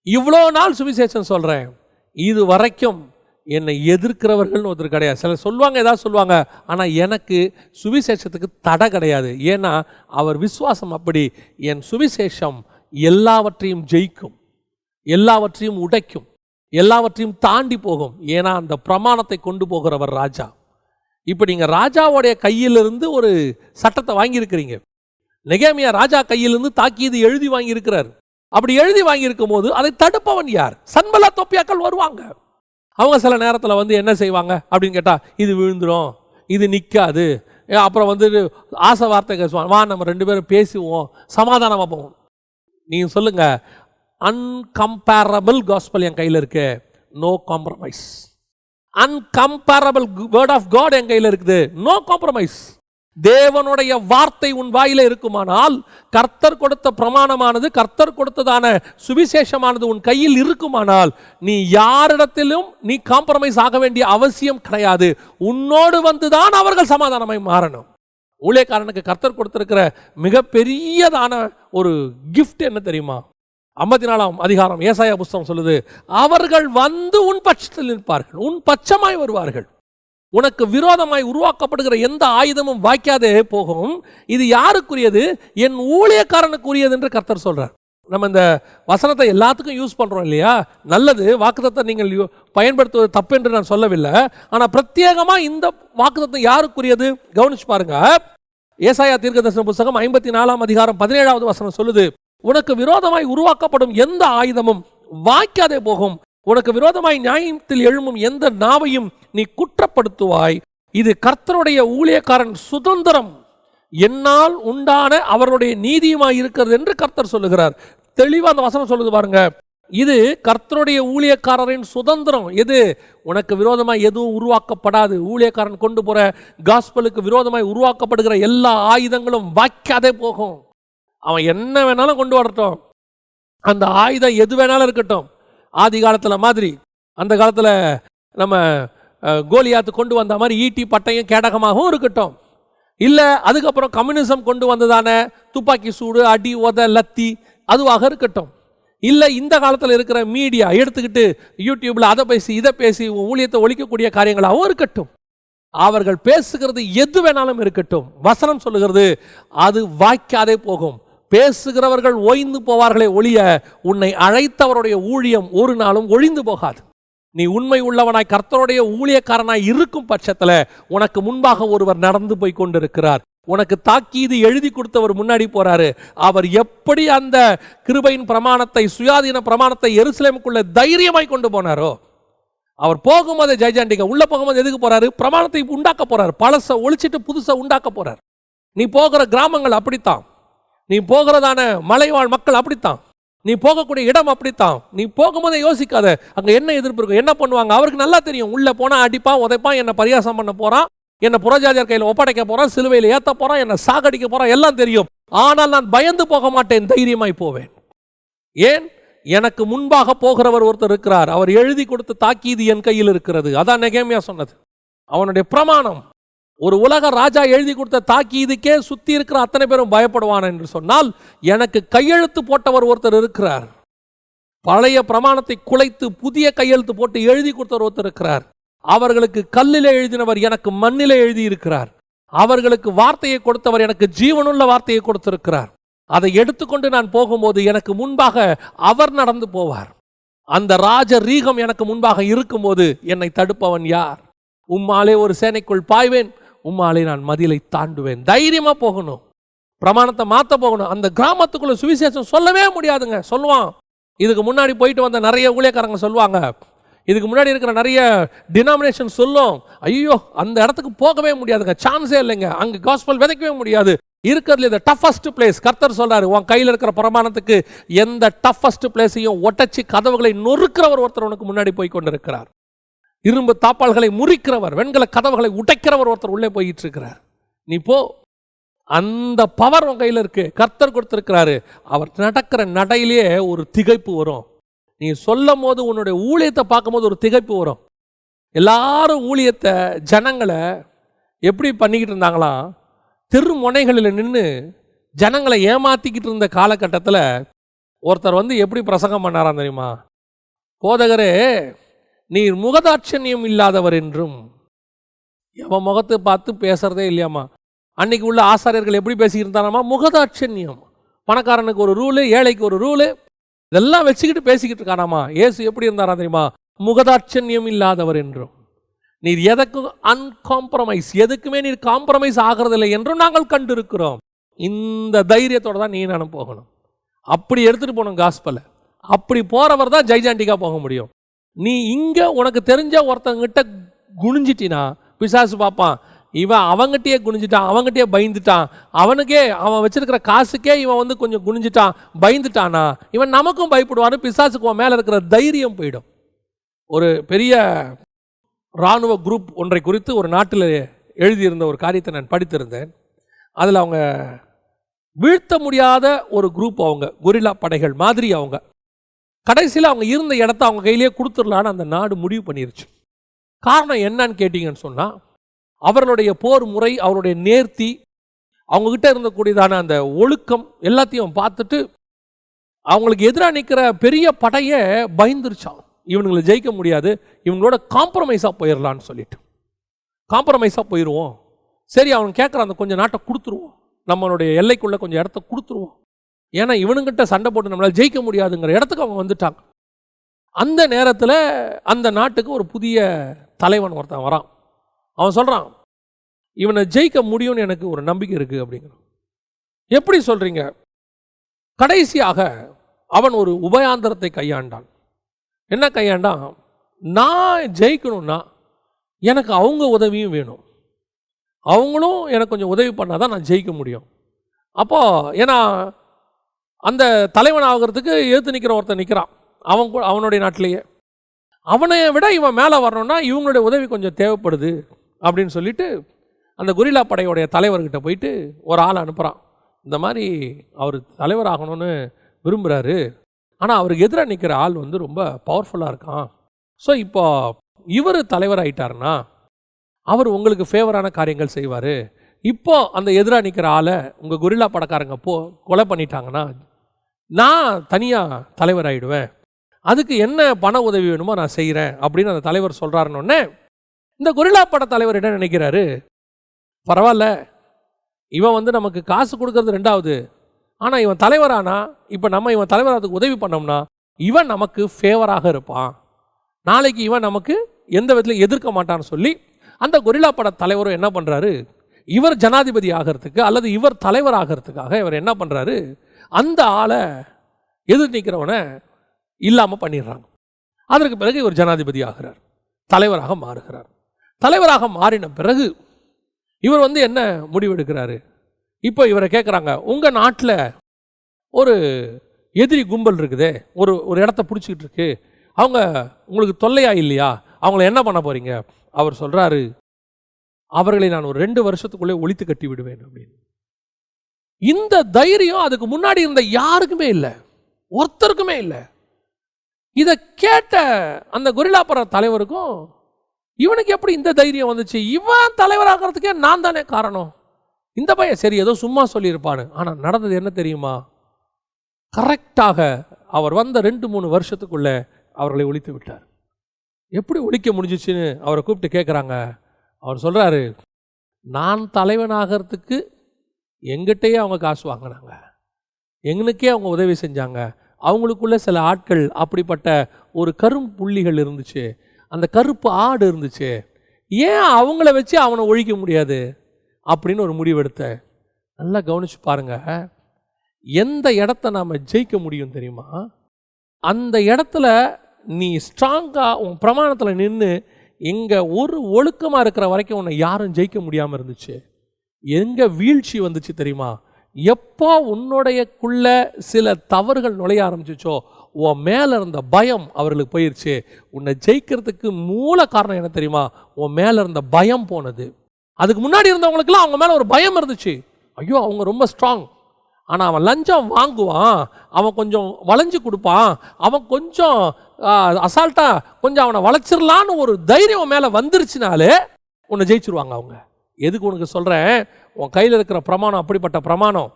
இவ்வளோ நாள் சுவிசேஷம் சொல்கிறேன், இது வரைக்கும் என்னை எதிர்க்கிறவர்கள்னு ஒருத்தர் கிடையாது. சிலர் சொல்லுவாங்க, ஏதாவது சொல்லுவாங்க, ஆனால் எனக்கு சுவிசேஷத்துக்கு தடை கிடையாது. ஏன்னா அவர் விசுவாசம் அப்படி. என் சுவிசேஷம் எல்லாவற்றையும் ஜெயிக்கும், எல்லாவற்றையும் உடைக்கும், எல்லாவற்றையும் தாண்டி போகும். ஏன்னா அந்த பிரமாணத்தை கொண்டு போகிறவர் ராஜா. இப்போ நீங்கள் ராஜாவுடைய கையிலிருந்து ஒரு சட்டத்தை வாங்கியிருக்கிறீங்க. நெகேமியா ராஜா கையிலிருந்து தாக்கீது எழுதி வாங்கியிருக்கிறார். அப்படி எழுதி வாங்கியிருக்கும் போது அதை தடுப்பவன் யார்? சன்பல்லாத் தொபியாக்கள் வருவாங்க. அவங்க சில நேரத்தில் வந்து என்ன செய்வாங்க அப்படின்னு கேட்டால், இது விழுந்துடும், இது நிற்காது, அப்புறம் வந்து ஆசை வார்த்தை பேசுவான், வா நம்ம 2 பேரும் பேசுவோம், சமாதானமாக போவோம். நீங்கள் சொல்லுங்க, அன்கம்பேரபிள் காஸ்பல் என் கையில் இருக்கு, no compromise. Uncomparable word of God என் கையில் இருக்குது, நோ காம்ப்ரமைஸ். தேவனுடைய வார்த்தை உன் வாயில இருக்குமானால், கர்த்தர் கொடுத்த பிரமாணமானது, கர்த்தர் கொடுத்ததான சுவிசேஷமானது உன் கையில் இருக்குமானால், நீ யாரிடத்திலும் நீ காம்ப்ரமைஸ் ஆக வேண்டிய அவசியம் கிடையாது. உன்னோடு வந்துதான் அவர்கள் சமாதானமாய் மாறணும். ஊழியக்காரனுக்கு கர்த்தர் கொடுத்திருக்கிற மிகப்பெரியதான ஒரு கிஃப்ட் என்ன தெரியுமா? 54ஆம் அதிகாரம் ஏசாயா புஸ்தகம் சொல்லுது, அவர்கள் வந்து உன் பட்சத்தில் நிற்பார்கள், உன் பட்சமாய் வருவார்கள். உனக்கு விரோதமாய் உருவாக்கப்படுகிற எந்த ஆயுதமும் வாய்க்காதே போகும். இது யாருக்குரியது? என் ஊழியக்காரனுக்குரியது என்று கர்த்தர் சொல்றார். நம்ம இந்த வசனத்தை எல்லாத்துக்கும் யூஸ் பண்றோம் இல்லையா? நல்லது, வாக்குத்தத்தத்தை நீங்கள் பயன்படுத்துவது தப்பு என்று நான் சொல்லவில்லை. ஆனால் பிரத்யேகமா இந்த வாக்குத்தத்தம் யாருக்குரியது கவனிச்சு பாருங்க. ஏசாயா தீர்க்கதரிசன புஸ்தகம் 54ஆம் அதிகாரம் 17வது வசனம் சொல்லுது, உனக்கு விரோதமாய் உருவாக்கப்படும் எந்த ஆயுதமும் வாய்க்காதே போகும், உனக்கு விரோதமாய் நியாயத்தில் எழும்பும் எந்த நாவையும் நீ குற்றப்படுத்துவாய். இது கர்த்தருடைய ஊழியக்காரன் சுதந்திரம், என்னால் உண்டான அவருடைய நீதியுமாய் இருக்கிறது என்று கர்த்தர் சொல்லுகிறார். தெளிவா அந்த வசனம் சொல்லுது பாருங்க. இது கர்த்தருடைய ஊழியக்காரரின் சுதந்திரம். எது? உனக்கு விரோதமாய் எதுவும் உருவாக்கப்படாது. ஊழியக்காரன் கொண்டு போற காஸ்பலுக்கு விரோதமாய் உருவாக்கப்படுகிற எல்லா ஆயுதங்களும் வாய்க்காதே போகும். அவன் என்ன வேணாலும் கொண்டு வரட்டும், அந்த ஆயுதம் எது வேணாலும் இருக்கட்டும். ஆதி காலத்தில் மாதிரி, அந்த காலத்தில் நம்ம கோலியாத்து கொண்டு வந்த மாதிரி ஈட்டி பட்டயம் கேடகமாகவும் இருக்கட்டும். இல்லை அதுக்கப்புறம் கம்யூனிசம் கொண்டு வந்ததான துப்பாக்கி சூடு, அடி, உத, லத்தி அதுவாக இருக்கட்டும். இல்லை இந்த காலத்தில் இருக்கிற மீடியா எடுத்துக்கிட்டு யூடியூப்பில் அதை பேசி இதை பேசி ஊழியத்தை ஒழிக்கக்கூடிய காரியங்களாகவும் இருக்கட்டும். அவர்கள் பேசுகிறது எது வேணாலும் இருக்கட்டும். வசனம் சொல்லுகிறது அது வாய்க்காதே போகும். பேசுகிறவர்கள் ஓய்ந்து போவார்களே ஒழிய உன்னை அழைத்தவருடைய ஊழியம் ஒரு நாளும் ஒழிந்து போகாது. நீ உண்மை உள்ளவனாய் கர்த்தருடைய ஊழியக்காரனாய் இருக்கும் பட்சத்தில் உனக்கு முன்பாக ஒருவர் நடந்து போய் கொண்டிருக்கிறார். உனக்கு தாக்கீது எழுதி கொடுத்தவர் முன்னாடி போறாரு. அவர் எப்படி அந்த கிருபையின் பிரமாணத்தை, சுயாதீன பிரமாணத்தை எருசலேமுக்குள்ள தைரியமாய் கொண்டு போனாரோ, அவர் போகும்போது ஜெயஜாண்டிக உள்ள போகும்போது எதுக்கு போறாரு? பிரமாணத்தை உண்டாக்க போறாரு. பழச ஒழிச்சிட்டு புதுசை உண்டாக்க போறார். நீ போகிற கிராமங்கள் அப்படித்தான், நீ போகிறதான மலைவாழ் மக்கள் அப்படித்தான், நீ போகக்கூடிய இடம் அப்படித்தான். நீ போகும்போதே யோசிக்காத அங்கே என்ன எதிர்ப்பு இருக்கும், என்ன பண்ணுவாங்க. அவருக்கு நல்லா தெரியும், உள்ள போனா அடிப்பான், உதைப்பான், என்னை பரியாசம் பண்ண போறான், என்னை புறஜாதியார் கையில் ஒப்படைக்க போறான், சிலுவையில் ஏற்ற போறான், என்னை சாகடிக்க போறான், எல்லாம் தெரியும். ஆனால் நான் பயந்து போக மாட்டேன், தைரியமாய் போவேன். ஏன்? எனக்கு முன்பாக போகிறவர் ஒருத்தர் இருக்கிறார். அவர் எழுதி கொடுத்த தாக்கீது என் கையில் இருக்கிறது. அதான் நெகேமியா சொன்னது, அவனுடைய பிரமாணம். ஒரு உலக ராஜா எழுதி கொடுத்த தாக்கீதுக்கே சுத்தி இருக்கிற அத்தனை பேரும் பயப்படுவான் என்று சொன்னால், எனக்கு கையெழுத்து போட்டவர் ஒருத்தர் இருக்கிறார். பழைய பிரமாணத்தை குலைத்து புதிய கையெழுத்து போட்டு எழுதி கொடுத்தவர் ஒருத்தர் இருக்கிறார். அவர்களுக்கு கல்லிலே எழுதினவர் எனக்கு மண்ணிலே எழுதி இருக்கிறார். அவர்களுக்கு வார்த்தையை கொடுத்தவர் எனக்கு ஜீவனுள்ள வார்த்தையை கொடுத்திருக்கிறார். அதை எடுத்துக்கொண்டு நான் போகும்போது எனக்கு முன்பாக அவர் நடந்து போவார். அந்த ராஜ ரீகம் எனக்கு முன்பாக இருக்கும்போது என்னை தடுப்பவன் யார்? உம்மாலே ஒரு சேனைக்குள் பாய்வேன், உம்மாலே நான் மதிலை தாண்டுவேன். தைரியமா போகணும், பிரமாணத்தை மாற்ற போகணும். அந்த கிராமத்துக்குள்ள சுவிசேஷம் சொல்லவே முடியாதுங்க. சொல்லுவான், இதுக்கு முன்னாடி போயிட்டு வந்த நிறைய ஊழியக்காரங்க சொல்லுவாங்க, இதுக்கு முன்னாடி இருக்கிற நிறைய டினாமினேஷன் சொல்லும், ஐயோ அந்த இடத்துக்கு போகவே முடியாதுங்க, சான்ஸே இல்லைங்க, அங்கே காஸ்பல் விதைக்கவே முடியாது. இருக்கிறதுல இந்த டஃபஸ்ட் பிளேஸ் கர்த்தர் சொல்றாரு, உன் கையில் இருக்கிற பிரமாணத்துக்கு எந்த டஃபஸ்ட் பிளேஸையும் ஒட்டச்சி கதவுகளை நொறுக்கிறவர் ஒருத்தர் உனக்கு முன்னாடி போய் கொண்டிருக்கிறார். இரும்பு தாப்பால்களை முறிக்கிறவர், வெண்கல கதவுகளை உடைக்கிறவர் ஒருத்தர் உள்ளே போயிட்டு இருக்கிறார். நீ போ, அந்த பவர் உன் கையில் இருக்கு, கர்த்தர் கொடுத்திருக்கிறாரு. அவர் நடக்கிற நடையிலேயே ஒரு திகைப்பு வரும். நீ சொல்லும் போது உன்னுடைய ஊழியத்தை பார்க்கும்போது ஒரு திகைப்பு வரும். எல்லாரும் ஊழியத்தை ஜனங்களை எப்படி பண்ணிக்கிட்டு இருந்தாங்களாம், தெரு முனைகளில் நின்று ஜனங்களை ஏமாத்திக்கிட்டு இருந்த காலகட்டத்தில் ஒருத்தர் வந்து எப்படி பிரசங்கம் பண்ணாராம் தெரியுமா? போதகரே, நீர் முகதாட்சண்யம் இல்லாதவர் என்றும். எவன் முகத்தை பார்த்து பேசுறதே இல்லையாமா. அன்னைக்கு உள்ள ஆசாரியர்கள் எப்படி பேசிக்கிட்டு முகதாட்சண்யம். பணக்காரனுக்கு ஒரு ரூலு, ஏழைக்கு ஒரு ரூலு, இதெல்லாம் வச்சுக்கிட்டு பேசிக்கிட்டு இருக்கானாமா. இயேசு எப்படி இருந்தாரா தெரியுமா? முகதாட்சண்யம் இல்லாதவர் என்றும். நீர் எதற்கும் அன்காம்ப்ரமைஸ், எதுக்குமே நீர் காம்ப்ரமைஸ் ஆகிறதில்லை என்றும் நாங்கள் கண்டிருக்கிறோம். இந்த தைரியத்தோட தான் நீ நானும் போகணும். அப்படி எடுத்துட்டு போகணும் காஸ்பலை. அப்படி போறவர் தான் ஜெய்ஜாண்டிக்கா போக முடியும். நீ இங்க உனக்கு தெரிஞ்ச ஒருத்தங்கிட்ட குனிஞ்சிட்டினா பிசாசு பார்ப்பான், இவன் அவங்ககிட்டயே குனிஞ்சிட்டான், அவங்ககிட்டயே பயந்துட்டான், அவனுக்கே அவன் வச்சிருக்கிற காசுக்கே இவன் வந்து கொஞ்சம் குனிஞ்சிட்டான், பயந்துட்டானா இவன் நமக்கும் பயப்படுவான்னு பிசாசுக்கு மேலே இருக்கிற தைரியம் போயிடும். ஒரு பெரிய இராணுவ குரூப் ஒன்றை குறித்து ஒரு நாட்டில் எழுதியிருந்த ஒரு காரியத்தை நான் படித்திருந்தேன். அதில் அவங்க வீழ்த்த முடியாத ஒரு குரூப், அவங்க கொரில்லா படைகள் மாதிரி. அவங்க கடைசியில் அவங்க இருந்த இடத்த அவங்க கையிலேயே கொடுத்துடலான்னு அந்த நாடு முடிவு பண்ணிருச்சு. காரணம் என்னன்னு கேட்டிங்கன்னு சொன்னால், அவர்களுடைய போர் முறை, அவருடைய நேர்த்தி, அவங்கக்கிட்ட இருந்தக்கூடியதான அந்த ஒழுக்கம் எல்லாத்தையும் பார்த்துட்டு அவங்களுக்கு எதிராக நிற்கிற பெரிய படையை பயந்துருச்சான். இவனுங்களை ஜெயிக்க முடியாது, இவங்களோட காம்ப்ரமைஸாக போயிடலான்னு சொல்லிட்டு காம்ப்ரமைஸாக போயிடுவோம். சரி, அவன் கேட்குற அந்த கொஞ்சம் நாட்டை கொடுத்துருவோம், நம்மளுடைய எல்லைக்குள்ளே கொஞ்சம் இடத்த கொடுத்துருவோம், ஏன்னா இவனுங்கிட்ட சண்டை போட்டு நம்மளால் ஜெயிக்க முடியாதுங்கிற இடத்துக்கு அவங்க வந்துட்டாங்க. அந்த நேரத்தில் அந்த நாட்டுக்கு ஒரு புதிய தலைவன் ஒருத்தன் வரான். அவன் சொல்கிறான், இவனை ஜெயிக்க முடியும்னு எனக்கு ஒரு நம்பிக்கை இருக்குது அப்படிங்கிறான். எப்படி சொல்கிறீங்க? கடைசியாக அவன் ஒரு உபயாந்திரத்தை கையாண்டான். என்ன கையாண்டான்? நான் ஜெயிக்கணும்னா எனக்கு அவங்க உதவியும் வேணும், அவங்களும் எனக்கு கொஞ்சம் உதவி பண்ணால் தான் நான் ஜெயிக்க முடியும். அப்போது ஏன்னா அந்த தலைவன் ஆகிறதுக்கு எதிர்த்து நிற்கிற ஒருத்தன் நிற்கிறான் அவனுடைய நாட்டிலேயே. அவனை விட இவன் மேலே வரணும்னா இவங்களுடைய உதவி கொஞ்சம் தேவைப்படுது அப்படின்னு சொல்லிட்டு அந்த கொரில்லா படையோடைய தலைவர்கிட்ட போயிட்டு ஒரு ஆள் அனுப்புகிறான். இந்த மாதிரி அவர் தலைவர் ஆகணும்னு விரும்புகிறாரு, ஆனால் அவருக்கு எதிராக நிற்கிற ஆள் வந்து ரொம்ப பவர்ஃபுல்லாக இருக்கான். ஸோ இப்போ இவர் தலைவர் ஆகிட்டாருன்னா அவர் உங்களுக்கு ஃபேவரான காரியங்கள் செய்வார். இப்போ அந்த எதிராக நிற்கிற ஆளை உங்கள் கொரில்லா படைக்காரங்க கொலை பண்ணிட்டாங்கன்னா நான் தனியாக தலைவர் ஆகிடுவேன், அதுக்கு என்ன பண உதவி வேணுமோ நான் செய்கிறேன் அப்படின்னு அந்த தலைவர் சொல்கிறாருன்னொன்னே இந்த கொரில்லா பட தலைவர் என்ன நினைக்கிறாரு? பரவாயில்ல, இவன் வந்து நமக்கு காசு கொடுக்கறது ரெண்டாவது, ஆனால் இவன் தலைவரானா இப்போ நம்ம இவன் தலைவராதுக்கு உதவி பண்ணோம்னா இவன் நமக்கு ஃபேவராக இருப்பான், நாளைக்கு இவன் நமக்கு எந்த விதத்திலும் எதிர்க்க மாட்டான்னு சொல்லி அந்த கொரில்லா பட தலைவரும் என்ன பண்ணுறாரு, இவர் ஜனாதிபதி ஆகிறதுக்கு அல்லது இவர் தலைவர் ஆகிறதுக்காக இவர் என்ன பண்ணுறாரு, அந்த ஆளை எதிர் நிற்கிறவனை இல்லாமல் பண்ணிடுறாங்க. அதற்கு பிறகு இவர் ஜனாதிபதி ஆகிறார், தலைவராக மாறுகிறார். தலைவராக மாறின பிறகு இவர் வந்து என்ன முடிவெடுக்கிறாரு? இப்போ இவரை கேட்குறாங்க, உங்கள் நாட்டில் ஒரு எதிரி கும்பல் இருக்குதே, ஒரு இடத்த பிடிச்சிக்கிட்டு இருக்கு, அவங்க உங்களுக்கு தொல்லையா இல்லையா, அவங்கள என்ன பண்ண போகிறீங்க? அவர் சொல்கிறாரு, அவர்களை நான் ஒரு 2 வருஷத்துக்குள்ளே ஒழித்து கட்டி விடுவேன் அப்படின்னு. இந்த தைரியம் அதுக்கு முன்னாடி இருந்த யாருக்குமே இல்லை, ஒருத்தருக்குமே இல்லை. இதை கேட்ட அந்த கொரில்லா பட தலைவருக்கும் இவனுக்கு எப்படி இந்த தைரியம் வந்துச்சு? இவன் தலைவராகிறதுக்கே நான் தானே காரணம், இந்த பையன் சரி ஏதோ சும்மா சொல்லியிருப்பான்னு. ஆனால் நடந்தது என்ன தெரியுமா? கரெக்டாக அவர் வந்த 2-3 வருஷத்துக்குள்ளே அவர்களை ஒழித்து விட்டார். எப்படி ஒழிக்க முடிஞ்சிச்சுன்னு அவரை கூப்பிட்டு கேட்குறாங்க. அவர் சொல்கிறாரு, நான் தலைவனாகிறதுக்கு எங்கிட்டயே அவங்க காசு வாங்கினாங்க, எங்களுக்கே அவங்க உதவி செஞ்சாங்க, அவங்களுக்குள்ள சில ஆட்கள் அப்படிப்பட்ட ஒரு கரும் புள்ளிகள் இருந்துச்சு, அந்த கருப்பு ஆடு இருந்துச்சு, ஏன் அவங்கள வச்சு அவனை ஒழிக்க முடியாது அப்படின்னு ஒரு முடிவெடுத்தேன். நல்லா கவனிச்சு பாருங்க, எந்த இடத்த நாம் ஜெயிக்க முடியும் தெரியுமா? அந்த இடத்துல நீ ஸ்ட்ராங்காக உன் பிரமாணத்தில் நின்று எங்கே ஒரு ஒழுக்கமாக இருக்கிற வரைக்கும் உன்னை யாரும் ஜெயிக்க முடியாமல் இருந்துச்சு. எங்கே வீழ்ச்சி வந்துச்சு தெரியுமா? எப்போ உன்னுடையக்குள்ள சில தவறுகள் நுழைய ஆரம்பிச்சிச்சோ உன் மேலே இருந்த பயம் அவர்களுக்கு போயிடுச்சு. உன்னை ஜெயிக்கிறதுக்கு மூல காரணம் என்ன தெரியுமா? உன் மேலே இருந்த பயம் போனது. அதுக்கு முன்னாடி இருந்தவங்களுக்குலாம் அவங்க மேலே ஒரு பயம் இருந்துச்சு, ஐயோ அவங்க ரொம்ப ஸ்ட்ராங், ஆனால் அவன் லஞ்சம் வாங்குவான், அவன் கொஞ்சம் வளைஞ்சு கொடுப்பான், அவன் கொஞ்சம் அசால்ட்டாக கொஞ்சம் அவனை வளைச்சிடலான்னு ஒரு தைரியம் மேலே வந்துருச்சுனாலே உன்னை ஜெயிச்சிருவாங்க அவங்க. எதுக்கு உனக்கு சொல்கிறேன், உன் கையில் இருக்கிற பிரமாணம் அப்படிப்பட்ட பிரமாணம்,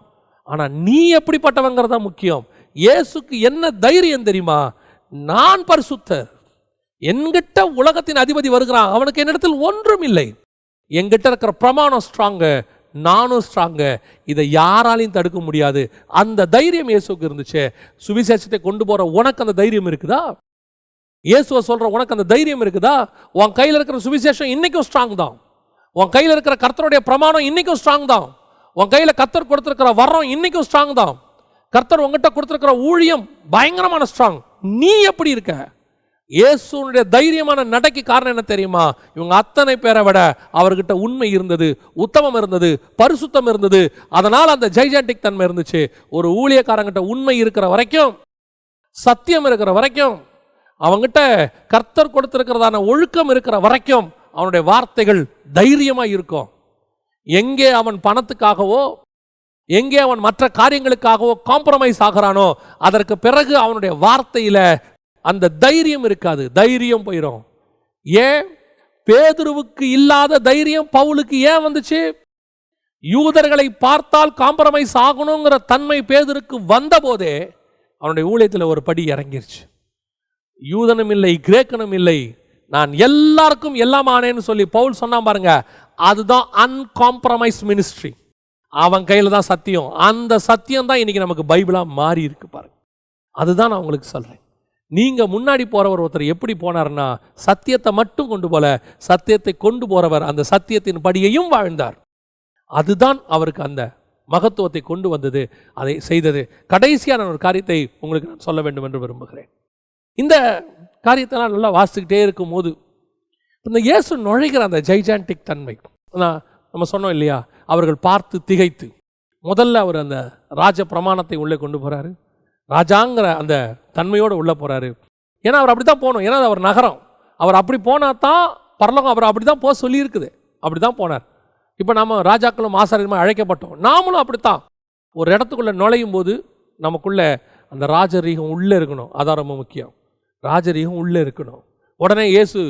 ஆனால் நீ எப்படிப்பட்டவங்கிறதா முக்கியம். இயேசுக்கு என்ன தைரியம் தெரியுமா? நான் பரிசுத்தர், என்கிட்ட உலகத்தின் அதிபதி வருகிறான், அவனுக்கு என்னிடத்தில் ஒன்றும் இல்லை, என்கிட்ட இருக்கிற பிரமாணம் ஸ்ட்ராங்கு, நானும் ஸ்ட்ராங்கு, இதை யாராலையும் தடுக்க முடியாது. அந்த தைரியம் இயேசுக்கு இருந்துச்சு. சுவிசேஷத்தை கொண்டு போற உனக்கு அந்த தைரியம் இருக்குதா? இயேசுவை சொல்ற உனக்கு அந்த தைரியம் இருக்குதா? உன் கையில் இருக்கிற சுவிசேஷம் இன்னைக்கும் ஸ்ட்ராங் தான். உன் கையில் இருக்கிற கர்த்தருடைய பிரமாணம் இன்னைக்கும் ஸ்ட்ராங் தான். உன் கையில் கர்த்தர் கொடுத்திருக்கிற வரம் இன்னைக்கும் ஸ்ட்ராங் தான். கர்த்தர் உங்ககிட்ட கொடுத்திருக்கிற ஊழியம் பயங்கரமான ஸ்ட்ராங். நீ எப்படி இருக்க? இயேசுனுடைய தைரியமான நடைக்கு காரணம் என்ன தெரியுமா? இவங்க அத்தனை பேரை விட அவர்கிட்ட உண்மை இருந்தது, உத்தமம் இருந்தது, பரிசுத்தம் இருந்தது. அதனால் அந்த ஜைஜாண்டிக் தன்மை இருந்துச்சு. ஒரு ஊழியக்காரங்கிட்ட உண்மை இருக்கிற வரைக்கும், சத்தியம் இருக்கிற வரைக்கும், அவங்கிட்ட கர்த்தர் கொடுத்திருக்கிறதான ஒழுக்கம் இருக்கிற வரைக்கும் அவனுடைய வார்த்தைகள் தைரியமா இருக்கும். எங்கே அவன் பணத்துக்காகவோ, எங்கே அவன் மற்ற காரியங்களுக்காகவோ காம்ப்ரமைஸ் ஆகிறானோ, அதற்கு பிறகு அவனுடைய வார்த்தையில அந்த தைரியம் இருக்காது, தைரியம் போயிடும். ஏன் பேதுருவுக்கு இல்லாத தைரியம் பவுலுக்கு ஏன் வந்துச்சு? யூதர்களை பார்த்தால் காம்ப்ரமைஸ் ஆகணுங்கிற தன்மை பேதுருக்கு வந்த போதே அவனுடைய ஊழியத்தில் ஒரு படி இறங்கிருச்சு. யூதனும் இல்லை, கிரேக்கனும் இல்லை, நான் எல்லாருக்கும் எல்லாம் ஆனேன்னு சொல்லி பவுல் சொன்னான் பாருங்க. அதுதான் அன்காம்ப்ரமைஸ் மினிஸ்ட்ரி. அவன் கையில தான் சத்தியம். அந்த சத்தியம் தான் இன்னைக்கு நமக்கு பைபிளா மாறி இருக்கு பாருங்க. அதுதான் நான் உங்களுக்கு சொல்றேன். நீங்க முன்னாடி போறவர் ஒருத்தர் எப்படி போனார்னா, சத்தியத்தை மட்டும் கொண்டு போல, சத்தியத்தை கொண்டு போறவர் அந்த சத்தியத்தின் படியையும் வாழ்ந்தார். அதுதான் அவருக்கு அந்த மகத்துவத்தை கொண்டு வந்தது, அதை செய்தது. கடைசியான ஒரு காரியத்தை உங்களுக்கு நான் சொல்ல வேண்டும் என்று விரும்புகிறேன். இந்த காரியத்தெல்லாம் நல்லா வாசிக்கிட்டே இருக்கும் போது இந்த இயேசு நுழைகிற அந்த ஜைஜாண்டிக் தன்மை, நம்ம சொன்னோம் இல்லையா, அவர்கள் பார்த்து திகைத்து, முதல்ல அவர் அந்த ராஜ பிரமாணத்தை உள்ளே கொண்டு போறாரு, ராஜாங்கிற அந்த தன்மையோடு உள்ளே போறாரு. ஏன்னா அவர் அப்படி தான் போகணும், ஏன்னா அவர் நகரம், அவர் அப்படி போனா தான் பரலோகம் அவர் அப்படி தான் போக சொல்லியிருக்குது, அப்படி தான் போனார். இப்போ நம்ம ராஜாக்களும் ஆசாரியமாக அழைக்கப்பட்டோம், நாமளும் அப்படித்தான். ஒரு இடத்துக்குள்ளே நுழையும் போது நமக்குள்ள அந்த ராஜரீகம் உள்ளே இருக்கணும், அதான் ரொம்ப முக்கியம். ராஜரீகம் உள்ளே இருக்கணும். உடனே இயேசு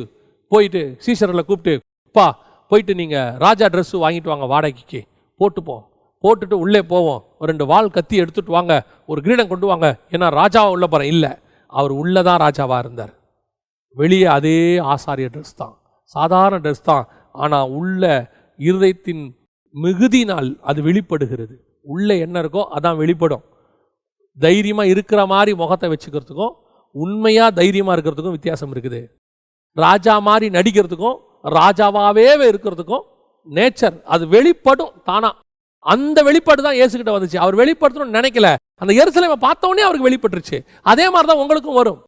போயிட்டு சீஷர்களை கூப்பிட்டு, பா போயிட்டு நீங்கள் ராஜா ட்ரெஸ்ஸு வாங்கிட்டு வாங்க, வாடகைக்கு போட்டுப்போம், போட்டுட்டு உள்ளே போவோம், ஒரு 2 வாள் கத்தி எடுத்துட்டு வாங்க, ஒரு கிரீடம் கொண்டு வாங்க, ஏன்னா ராஜாவை உள்ள போகிறேன். இல்லை, அவர் உள்ளே தான் ராஜாவாக இருந்தார். வெளியே அதே ஆசாரிய ட்ரெஸ் தான், சாதாரண ட்ரெஸ் தான். ஆனால் உள்ள இருதயத்தின் மிகுதினால் அது வெளிப்படுகிறது. உள்ளே என்ன இருக்கோ அதான் வெளிப்படும். தைரியமாக இருக்கிற மாதிரி முகத்தை வச்சுக்கிறதுக்கும் உண்மையாக தைரியமாக இருக்கிறதுக்கும் வித்தியாசம் இருக்குது. ராஜா மாதிரி நடிக்கிறதுக்கும் ராஜாவாகவே இருக்கிறதுக்கும் நேச்சர் அது வெளிப்படும் தானா. அந்த வெளிப்பாடு தான் இயேசுகிட்ட வந்துச்சு. அவர் வெளிப்படுத்தணும்னு நினைக்கல, அந்த எருசலேமை பார்த்த உடனே அவருக்கு வெளிப்பட்டுருச்சு. அதே மாதிரி தான் உங்களுக்கும் வரும்.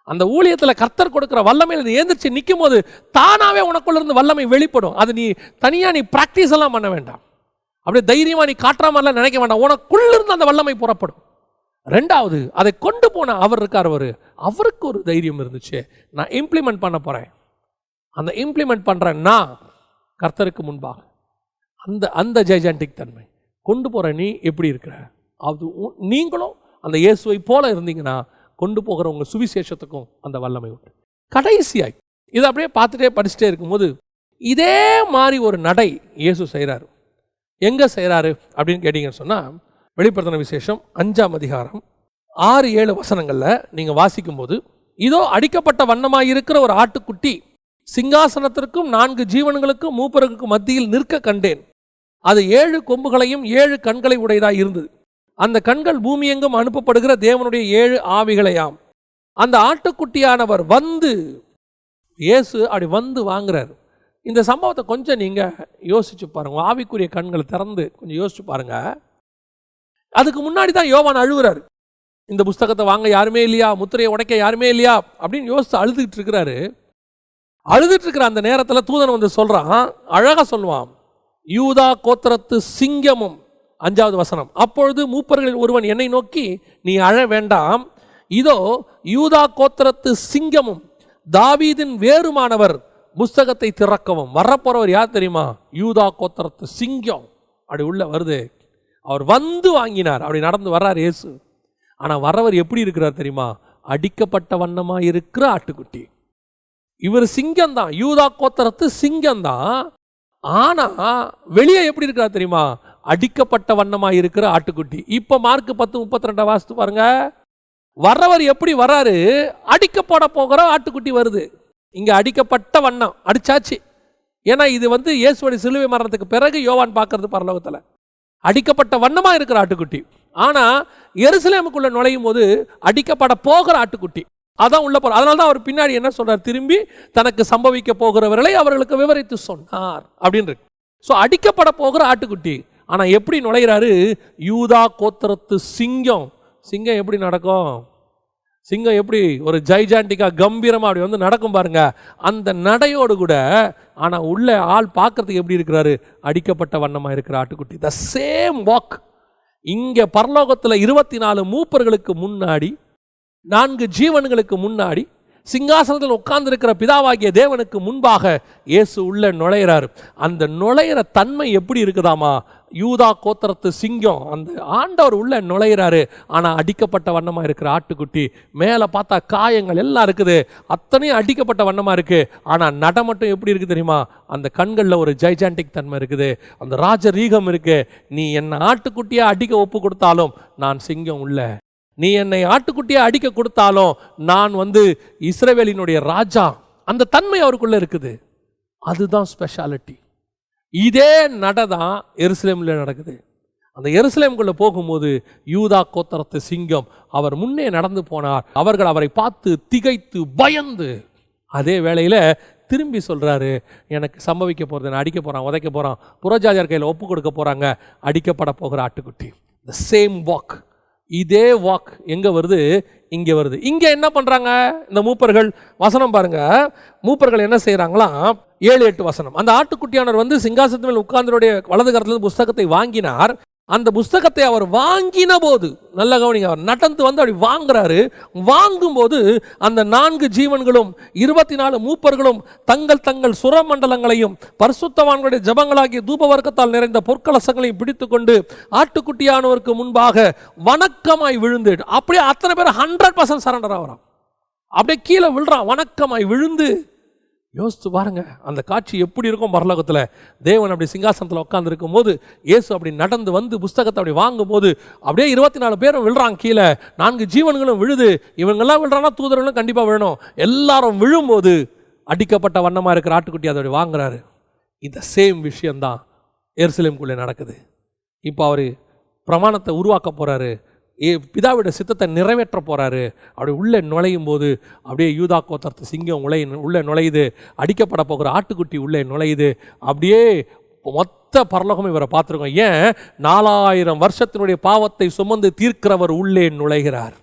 அந்த ஊழியத்தில் கர்த்தர் கொடுக்குற வல்லமையில் ஏந்திரிச்சு நிற்கும் போது தானாகவே உனக்குள்ள இருந்து வல்லமை வெளிப்படும். அது நீ தனியாக நீ ப்ராக்டிஸ் எல்லாம் பண்ண வேண்டாம், அப்படியே தைரியமாக நீ காட்டுற மாதிரிலாம் நினைக்க வேண்டாம். உனக்குள்ளிருந்து அந்த வல்லமை புறப்படும். ரெண்டாவது, அதை கொண்டு போன அவர் இருக்கார், அவருக்கு ஒரு தைரியம் இருந்துச்சு. நான் இம்ப்ளிமெண்ட் பண்ண போகிறேன், அந்த இம்ப்ளிமெண்ட் பண்ணுறேன்னா கர்த்தருக்கு முன்பாக அந்த ஜைஜாண்டிக் தன்மை கொண்டு போகிற நீ எப்படி இருக்கிற, அது நீங்களும் அந்த இயேசுவை போல இருந்தீங்கன்னா கொண்டு போகிற உங்கள் சுவிசேஷத்துக்கும் அந்த வல்லமை உண்டு. கடைசியாய் இதை அப்படியே பார்த்துட்டே படிச்சுட்டே இருக்கும்போது இதே மாதிரி ஒரு நடை இயேசு செய்கிறாரு. எங்கே செய்கிறாரு அப்படின்னு கேட்டிங்கன்னு சொன்னால், வெளிப்படுத்தின விசேஷம் 5ஆம் அதிகாரம் 6-7 வசனங்களில் நீங்கள் வாசிக்கும்போது, இதோ அடிக்கப்பட்ட வண்ணமாக இருக்கிற ஒரு ஆட்டுக்குட்டி சிங்காசனத்திற்கும் 4 ஜீவன்களுக்கும் மூப்பருக்கும் மத்தியில் நிற்க கண்டேன். அது 7 கொம்புகளையும் 7 கண்களை உடையதாக இருந்தது. அந்த கண்கள் பூமி எங்கும் அனுப்பப்படுகிற தேவனுடைய 7 ஆவிகளையாம். அந்த ஆட்டுக்குட்டியானவர் வந்து, இயேசு அப்படி வந்து வாங்குறார். இந்த சம்பவத்தை கொஞ்சம் நீங்கள் யோசிச்சு பாருங்க, ஆவிக்குரிய கண்களை திறந்து கொஞ்சம் யோசிச்சு பாருங்க. அதுக்கு முன்னாடி தான் யோவான் அழுகுறாரு, இந்த புஸ்தகத்தை வாங்க யாருமே இல்லையா, முத்திரையை உடைக்க யாருமே இல்லையா அப்படின்னு யோசிச்சு அழுதுகிட்டு இருக்கிறாரு. அழுதுட்டு இருக்கிற அந்த நேரத்தில் தூதன் வந்து சொல்றான், அழகா சொல்லுவான், யூதா கோத்திரத்து சிங்கமும். 5வது வசனம், அப்பொழுது மூப்பர்களில் ஒருவன் என்னை நோக்கி, நீ அழ வேண்டாம், இதோ யூதா கோத்திரத்து சிங்கமும் தாவீதின் வேறுமானவர் புஸ்தகத்தை திறக்கவும். வரப்போறவர் யார் தெரியுமா? யூதா கோத்திரத்து சிங்கம். அப்படி உள்ள வருது, அவர் வந்து வாங்கினார், அப்படி நடந்து வர்றார் இயேசு. ஆனால் வர்றவர் எப்படி இருக்கிறார் தெரியுமா? அடிக்கப்பட்ட வண்ணமா இருக்கிற ஆட்டுக்குட்டி. இவர் சிங்கம் தான், யூதா கோத்திரத்து சிங்கம் தான். ஆனா வெளியே எப்படி இருக்கிறார் தெரியுமா? அடிக்கப்பட்ட வண்ணமாக இருக்கிற ஆட்டுக்குட்டி. இப்போ மார்க் 10:32 வாசித்து பாருங்க. வர்றவர் எப்படி வர்றாரு? அடிக்கப்பட போகிற ஆட்டுக்குட்டி வருது. இங்க அடிக்கப்பட்ட வண்ணம் அடிச்சாச்சு. ஏன்னா இது இயேசுவோட சிலுவை மரணத்துக்கு பிறகு யோவான் பார்க்கறது பரலோகத்தில் அடிக்கப்பட்ட வண்ணமா இருக்கிற ஆட்டுக்குட்டி. ஆனா எருசலேமுக்குள்ள நுழையும் போது அடிக்கப்பட போகிற ஆட்டுக்குட்டி அதான் உள்ள போற. அதனால தான் அவர் பின்னாடி என்ன சொல்றார்? திரும்பி தனக்கு சம்பவிக்க போகிறவர்களை அவர்களுக்கு விவரித்து சொன்னார் அப்படின்னு. ஸோ அடிக்கப்பட போகிற ஆட்டுக்குட்டி. ஆனா எப்படி நுழைகிறாரு? யூதா கோத்திரத்து சிங்கம். சிங்கம் எப்படி நடக்கும்? சிங்கம் எப்படி ஒரு ஜைஜாண்டிக்கா கம்பீரமா அப்படி நடக்கும் பாருங்க, அந்த நடையோடு கூட. ஆனா உள்ள ஆள் பார்க்கறதுக்கு எப்படி இருக்கிறாரு? அடிக்கப்பட்ட வண்ணமா இருக்கிற ஆட்டுக்குட்டி. The same walk. இங்க பரலோகத்தில் 24 மூப்பர்களுக்கு முன்னாடி, 4 ஜீவன்களுக்கு முன்னாடி, சிங்காசனத்தில் உட்கார்ந்து இருக்கிற பிதாவாகிய தேவனுக்கு முன்பாக இயேசு உள்ள நுழையிறாரு. அந்த நுழையிற தன்மை எப்படி இருக்குதாமா? யூதா கோத்திரத்து சிங்கம். அந்த ஆண்டவர் உள்ள நுழையிறாரு. ஆனா அடிக்கப்பட்ட வண்ணமா இருக்கிற ஆட்டுக்குட்டி. மேல பார்த்தா காயங்கள் எல்லாம் இருக்குது, அத்தனையும் அடிக்கப்பட்ட வண்ணமா இருக்கு. ஆனா நட மட்டும் எப்படி இருக்கு தெரியுமா? அந்த கண்கள்ல ஒரு ஜைஜாண்டிக் தன்மை இருக்குது, அந்த ராஜரீகம் இருக்கு. நீ என்ன ஆட்டுக்குட்டியா அடிக்க ஒப்பு கொடுத்தாலும் நான் சிங்கம் உள்ள, நீ என்னை ஆட்டுக்குட்டியா அடிக்க கொடுத்தாலும் நான் இஸ்ரவேலினுடைய ராஜா. அந்த தன்மை அவருக்குள்ள இருக்குது. அதுதான் ஸ்பெஷாலிட்டி. இதே நடதான் எருசலேமில் நடக்குது. அந்த எருசலேமுக்குள்ள போகும்போது யூதா கோத்திரத்து சிங்கம் அவர் முன்னே நடந்து போனார். அவர்கள் அவரை பார்த்து திகைத்து பயந்து, அதே வேளையில திரும்பி சொல்றாரு, எனக்கு சம்பவிக்க போறது, நான் அடிக்க போறான், உதைக்க போறான், புறஜாதியார் கையில் ஒப்பு கொடுக்க போறாங்க, அடிக்கப்பட போகிற ஆட்டுக்குட்டி. The same walk. இதே வாக் எங்க வருது? இங்க வருது. இங்க என்ன பண்றாங்க இந்த மூப்பர்கள்? வசனம் பாருங்க. மூப்பர்கள் என்ன செய்யறாங்களாம்? 7-8 வசனம். அந்த ஆட்டுக்குட்டியானவர் சிங்காசனத்து மேல் உட்கார்ந்தவருடைய வலது கரத்திலிருந்து புஸ்தகத்தை வாங்கினார். அந்த புஸ்தகத்தை அவர் வாங்கின போது, நல்ல கவனிங்க, அவர் நடந்து அப்படி வாங்குறாரு. வாங்கும்போது அந்த 4 ஜீவன்களும் 24 மூப்பர்களும் தங்கள் தங்கள் சுரமண்டலங்களையும் பரிசுத்தவான்களுடைய ஜபங்களாகிய தூப வர்க்கத்தால் நிறைந்த பொற்கலசங்களையும் பிடித்து கொண்டு ஆட்டுக்குட்டியானவருக்கு முன்பாக வணக்கமாய் விழுந்து, அப்படியே அத்தனை பேர் 100% சரண்டர் ஆகிறான். அப்படியே கீழே விழுறான், வணக்கமாய் விழுந்து. யோசித்து பாருங்க அந்த காட்சி எப்படி இருக்கும் பரலோகத்தில். தேவன் அப்படி சிங்காசனத்தில் உட்கார்ந்து இருக்கும் போது, இயேசு அப்படி நடந்து புஸ்தகத்தை அப்படி வாங்கும் போது அப்படியே 24 பேரும் விழுறாங்க கீழே, 4 ஜீவன்களும் விழுது. இவங்கெல்லாம் விழுறாங்கன்னா தூதர்களும் கண்டிப்பாக விழணும். எல்லாரும் விழும்போது அடிக்கப்பட்ட வண்ணமாக இருக்கிற ஆட்டுக்குட்டி அதை வாங்குறாரு. இந்த சேம் விஷயம்தான் எருசலேமுக்குள்ளே நடக்குது. இப்போ அவர் பிரமாணத்தை உருவாக்க போறாரு, பிதாவுடைய சித்தத்தை நிறைவேற்ற போறாரு. அப்படி உள்ளே நுழையும் போது அப்படியே யூதா கோத்திரத்து சிங்கம் உள்ளே நுழையுது, அடிக்கப்பட போகிற ஆட்டுக்குட்டி உள்ளே நுழையுது. அப்படியே மொத்த பரலோகம் இவரை பார்த்துருக்கோம். ஏன்? 4000 வருஷத்தினுடைய பாவத்தை சுமந்து தீர்க்கிறவர் உள்ளே நுழைகிறார்.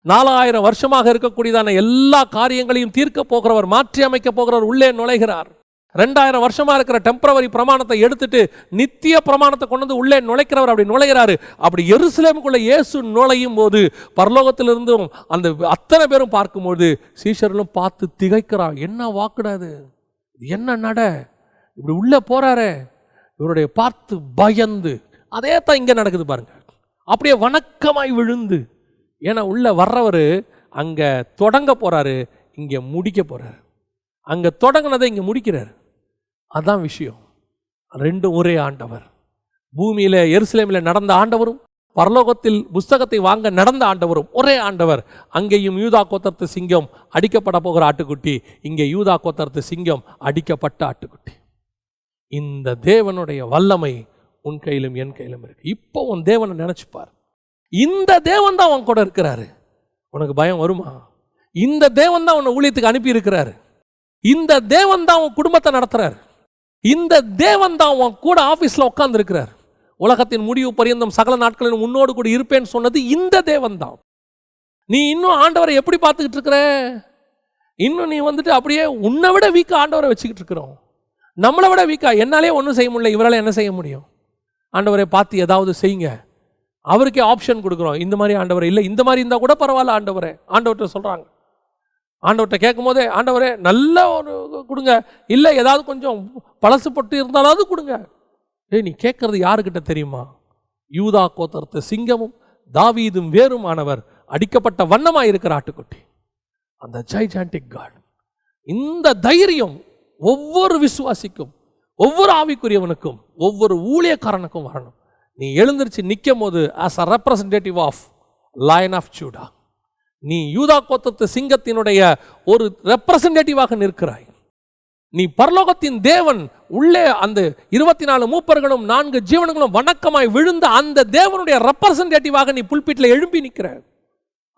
4000 வருஷமாக இருக்கக்கூடியதான எல்லா காரியங்களையும் தீர்க்க போகிறவர், மாற்றி அமைக்க போகிறவர் உள்ளே நுழைகிறார். 2000 வருஷமா இருக்கிற டெம்பரவரி பிரமாணத்தை எடுத்துட்டு நித்திய பிரமாணத்தை கொண்டு உள்ளே நுழைக்கிறவர் அப்படி நுழைகிறாரு. அப்படி எருசலேமுக்குள்ள இயேசு நுழையும் போது பரலோகத்திலிருந்தும் அந்த அத்தனை பேரும் பார்க்கும்போது சீஷர்களும் பார்த்து திகைக்கிறார். என்ன வாக்குடாது, என்ன நட, இப்படி உள்ள போறாரு, இவருடைய பார்த்து பயந்து. அதே தான் இங்க நடக்குது பாருங்க. அப்படியே வணக்கமாய் விழுந்து. ஏன்னா உள்ள வர்றவர் அங்க தொடங்க போறாரு, இங்க முடிக்க போறாரு. அங்க தொடங்கினதை இங்க முடிக்கிறார். அதான் விஷயம். 2 ஒரே ஆண்டவர். பூமியில எருசலேமில் நடந்த ஆண்டவரும் பரலோகத்தில் புஸ்தகத்தை வாங்க நடந்த ஆண்டவரும் ஒரே ஆண்டவர். அங்கேயும் யூதா கோத்திரத்து சிங்கம் அடிக்கப்பட போகிற ஆட்டுக்குட்டி, இங்கே யூதா கோத்திரத்து சிங்கம் அடிக்கப்பட்ட ஆட்டுக்குட்டி. இந்த தேவனுடைய வல்லமை உன் கையிலும் என் கையிலும் இருக்கு. இப்போ உன் தேவனை நினைச்சுப்பார். இந்த தேவன் தான் உன் கூட இருக்கிறாரு. உனக்கு பயம் வருமா? இந்த தேவன் தான் உன்னை ஊழியத்துக்கு அனுப்பி இருக்கிறாரு. இந்த தேவன் தான் உன் குடும்பத்தை நடத்துறார். இந்த தேவன் தான் உன் கூட ஆபீஸ்ல உட்கார்ந்து இருக்கிறார். உலகத்தின் முடிவு பரியந்தம் சகல நாட்களில் உன்னோடு கூட இருப்பேன்னு சொன்னது இந்த தேவன் தான். நீ இன்னும் ஆண்டவரை எப்படி பார்த்துக்கிட்டு இருக்கிற? இன்னும் நீ அப்படியே உன்னை விட வீக்கா ஆண்டவரை வச்சுக்கிட்டு இருக்கிறோம். நம்மளை விட வீக்கா. என்னாலே ஒன்றும் செய்ய முடியல, இவரால் என்ன செய்ய முடியும்? ஆண்டவரை பார்த்து ஏதாவது செய்யுங்க. அவருக்கே ஆப்ஷன் கொடுக்குறோம். இந்த மாதிரி ஆண்டவரை இல்லை, இந்த மாதிரி இருந்தால் கூட பரவாயில்ல ஆண்டவரே. ஆண்டவர்கிட்ட சொல்கிறாங்க. ஆண்டவர்கிட்ட கேட்கும் போதே, ஆண்டவரே நல்ல ஒரு கொடுங்க, இல்லை ஏதாவது கொஞ்சம் பழசு பட்டு இருந்தாலாவது கொடுங்க. நீ கேட்கறது யாருக்கிட்ட தெரியுமா? யூதா கோத்திரத்து சிங்கமும் தாவீதும் வேறுமானவர் அடிக்கப்பட்ட வண்ணமாக இருக்கிற ஆட்டுக்குட்டி, அந்த ஜைஜாண்டிக் காட். இந்த தைரியம் ஒவ்வொரு விசுவாசிக்கும் ஒவ்வொரு ஆவிக்குரியவனுக்கும் ஒவ்வொரு ஊழியக்காரனுக்கும் வரணும். நீ எழுந்திருச்சு நிற்கும் போது as a representative of lion of Judah, நீ யூதா கோத்திரத்து சிங்கத்தினுடைய ஒரு ரெப்ரசன்டேட்டிவாக நிற்கிறாய். நீ பரலோகத்தின் தேவன் உள்ளே அந்த 24 மூப்பர்களும் 4 ஜீவன்களும் வணக்கமாய் விழுந்த அந்த தேவனுடைய ரெப்ரசன்டேட்டிவாக நீ புல்பிட்டில் எழும்பி நிற்கிற.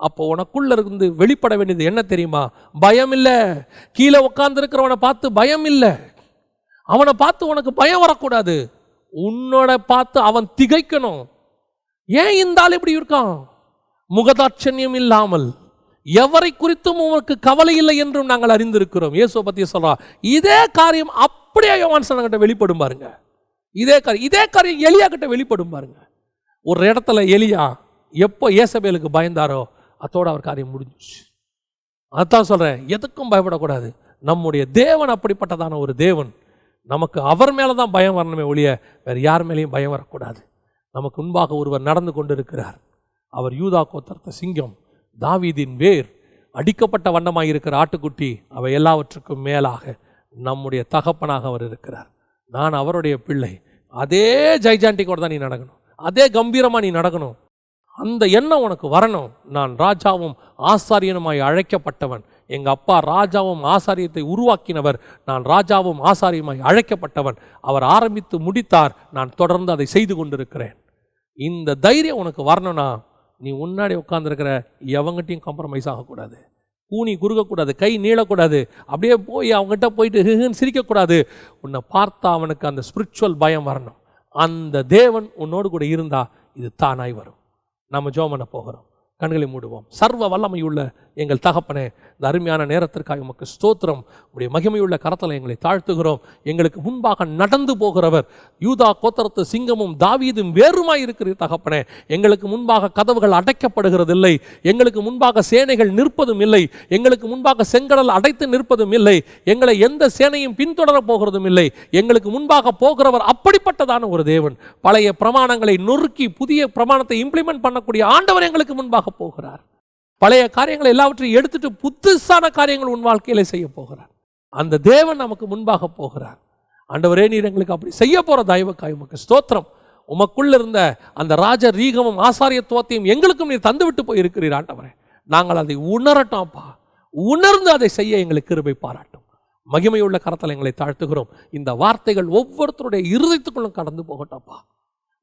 அப்போ உனக்குள்ள இருந்து வெளிப்பட வேண்டியது என்ன தெரியுமா? பயம் இல்லை. கீழே உட்கார்ந்து இருக்கிறவனை பார்த்து பயம் இல்லை. அவனை பார்த்து உனக்கு பயம் வரக்கூடாது. உன்னோட பார்த்து அவன் திகைக்கணும். ஏன் இந்த ஆள் இப்படி இருக்கான்? முகதாட்சண்யம் இல்லாமல் எவரை குறித்தும் உனக்கு கவலை இல்லை என்றும் நாங்கள் அறிந்திருக்கிறோம். இயேசுவை பற்றி சொல்றான். இதே காரியம் அப்படியே யோவான் கிட்ட வெளிப்படும் பாருங்க. இதே காரியம் எலியா கிட்ட வெளிப்படும் பாருங்க. ஒரு இடத்துல எலியா எப்போ ஏசபேலுக்கு பயந்தாரோ அதோட அவர் காரியம் முடிஞ்சிச்சு. அதான் சொல்றேன், எதுக்கும் பயப்படக்கூடாது. நம்முடைய தேவன் அப்படிப்பட்டதான ஒரு தேவன். நமக்கு அவர் மேலே தான் பயம் வரணுமே ஒழிய வேறு யார் மேலேயும் பயம் வரக்கூடாது. நமக்கு முன்பாக ஒருவர் நடந்து கொண்டு இருக்கிறார். அவர் யூதா கோத்திரத்து சிங்கம், தாவீதின் வேர், அடிக்கப்பட்ட வண்ணமாக இருக்கிற ஆட்டுக்குட்டி. அவை எல்லாவற்றுக்கும் மேலாக நம்முடைய தகப்பனாக அவர் இருக்கிறார். நான் அவருடைய பிள்ளை. அதே ஜைஜாண்டிக்கோடு தான் நீ நடக்கணும். அதே கம்பீரமாக நீ நடக்கணும். அந்த எண்ணம் உனக்கு வரணும். நான் ராஜாவும் ஆசாரியனுமாய் அழைக்கப்பட்டவன். எங்கள் அப்பா ராஜாவும் ஆசாரியத்தை உருவாக்கினவர். நான் ராஜாவும் ஆசாரியமாய் அழைக்கப்பட்டவன். அவர் ஆரம்பித்து முடித்தார். நான் தொடர்ந்து அதை செய்து கொண்டிருக்கிறேன். இந்த தைரியம் உனக்கு வரணும்னா நீ முன்னாடி உட்காந்துருக்கிற எவங்கிட்டையும் காம்ப்ரமைஸ் ஆகக்கூடாது. கூனி குறுக்கக்கூடாது, கை நீளக்கூடாது, அப்படியே போய் அவங்ககிட்ட போயிட்டு சிரிக்கக்கூடாது. உன்னை பார்த்தா அவனுக்கு அந்த ஸ்பிரிச்சுவல் பயம் வரணும். அந்த தேவன் உன்னோடு கூட இருந்தா இது தானாய் வரும். நம்ம ஜெபம் பண்ண போகிறோம். கண்களை மூடுவோம். சர்வ வல்லமையுள்ள எங்கள் தகப்பனே, இந்த அருமையான நேரத்திற்காக உமக்கு ஸ்தோத்திரம். உடைய மகிமையுள்ள கரத்தில் எங்களை தாழ்த்துகிறோம். எங்களுக்கு முன்பாக நடந்து போகிறவர் யூதா கோத்திரத்து சிங்கமும் தாவீதும் வேறுமாய் இருக்கிற தகப்பனே. எங்களுக்கு முன்பாக கதவுகள் அடைக்கப்படுகிறதில்லை. எங்களுக்கு முன்பாக சேனைகள் நிற்பதும் இல்லை. எங்களுக்கு முன்பாக செங்கடல் அடைத்து நிற்பதும் இல்லை. எங்களை எந்த சேனையும் பின்தொடர போகிறதும் இல்லை. எங்களுக்கு முன்பாக போகிறவர் அப்படிப்பட்டதான ஒரு தேவன். பழைய பிரமாணங்களை நொறுக்கி புதிய பிரமாணத்தை இம்ப்ளிமெண்ட் பண்ணக்கூடிய ஆண்டவர் எங்களுக்கு முன்பாக போகிறார். பழைய காரியங்களை எல்லாவற்றையும் எடுத்துட்டு புதுசான காரியங்கள் உன் வாழ்க்கையில செய்ய போகிறார். அந்த தேவன் நமக்கு முன்பாக போகிறார். ஆண்டவரே, நீர் எங்களுக்கு அப்படி செய்ய போற தயவுக்காய் உமக்கு ஸ்தோத்திரம். உமக்குள்ள இருந்த அந்த ராஜ ரீகமும் ஆசாரியத்துவத்தையும் எங்களுக்கும் நீர் தந்துவிட்டு போய் இருக்கிறீர் ஆண்டவரே. நாங்கள் அதை உணரட்டோம்ப்பா. உணர்ந்து அதை செய்ய எங்களுக்கு கிருபை பாராட்டும். மகிமையுள்ள கரத்தில் எங்களை தாழ்த்துகிறோம். இந்த வார்த்தைகள் ஒவ்வொருத்தருடைய இருதயத்துக்குள்ளும் கடந்து போகட்டோம்ப்பா.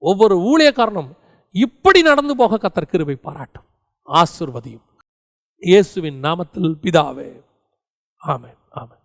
ஒவ்வொரு ஊழியக்காரனும் இப்படி நடந்து போக கர்த்தர் கிருபை பாராட்டும். ஆசீர்வதியும். இயேசுவின் நாமத்தில் பிதாவே, ஆமென், ஆமென்.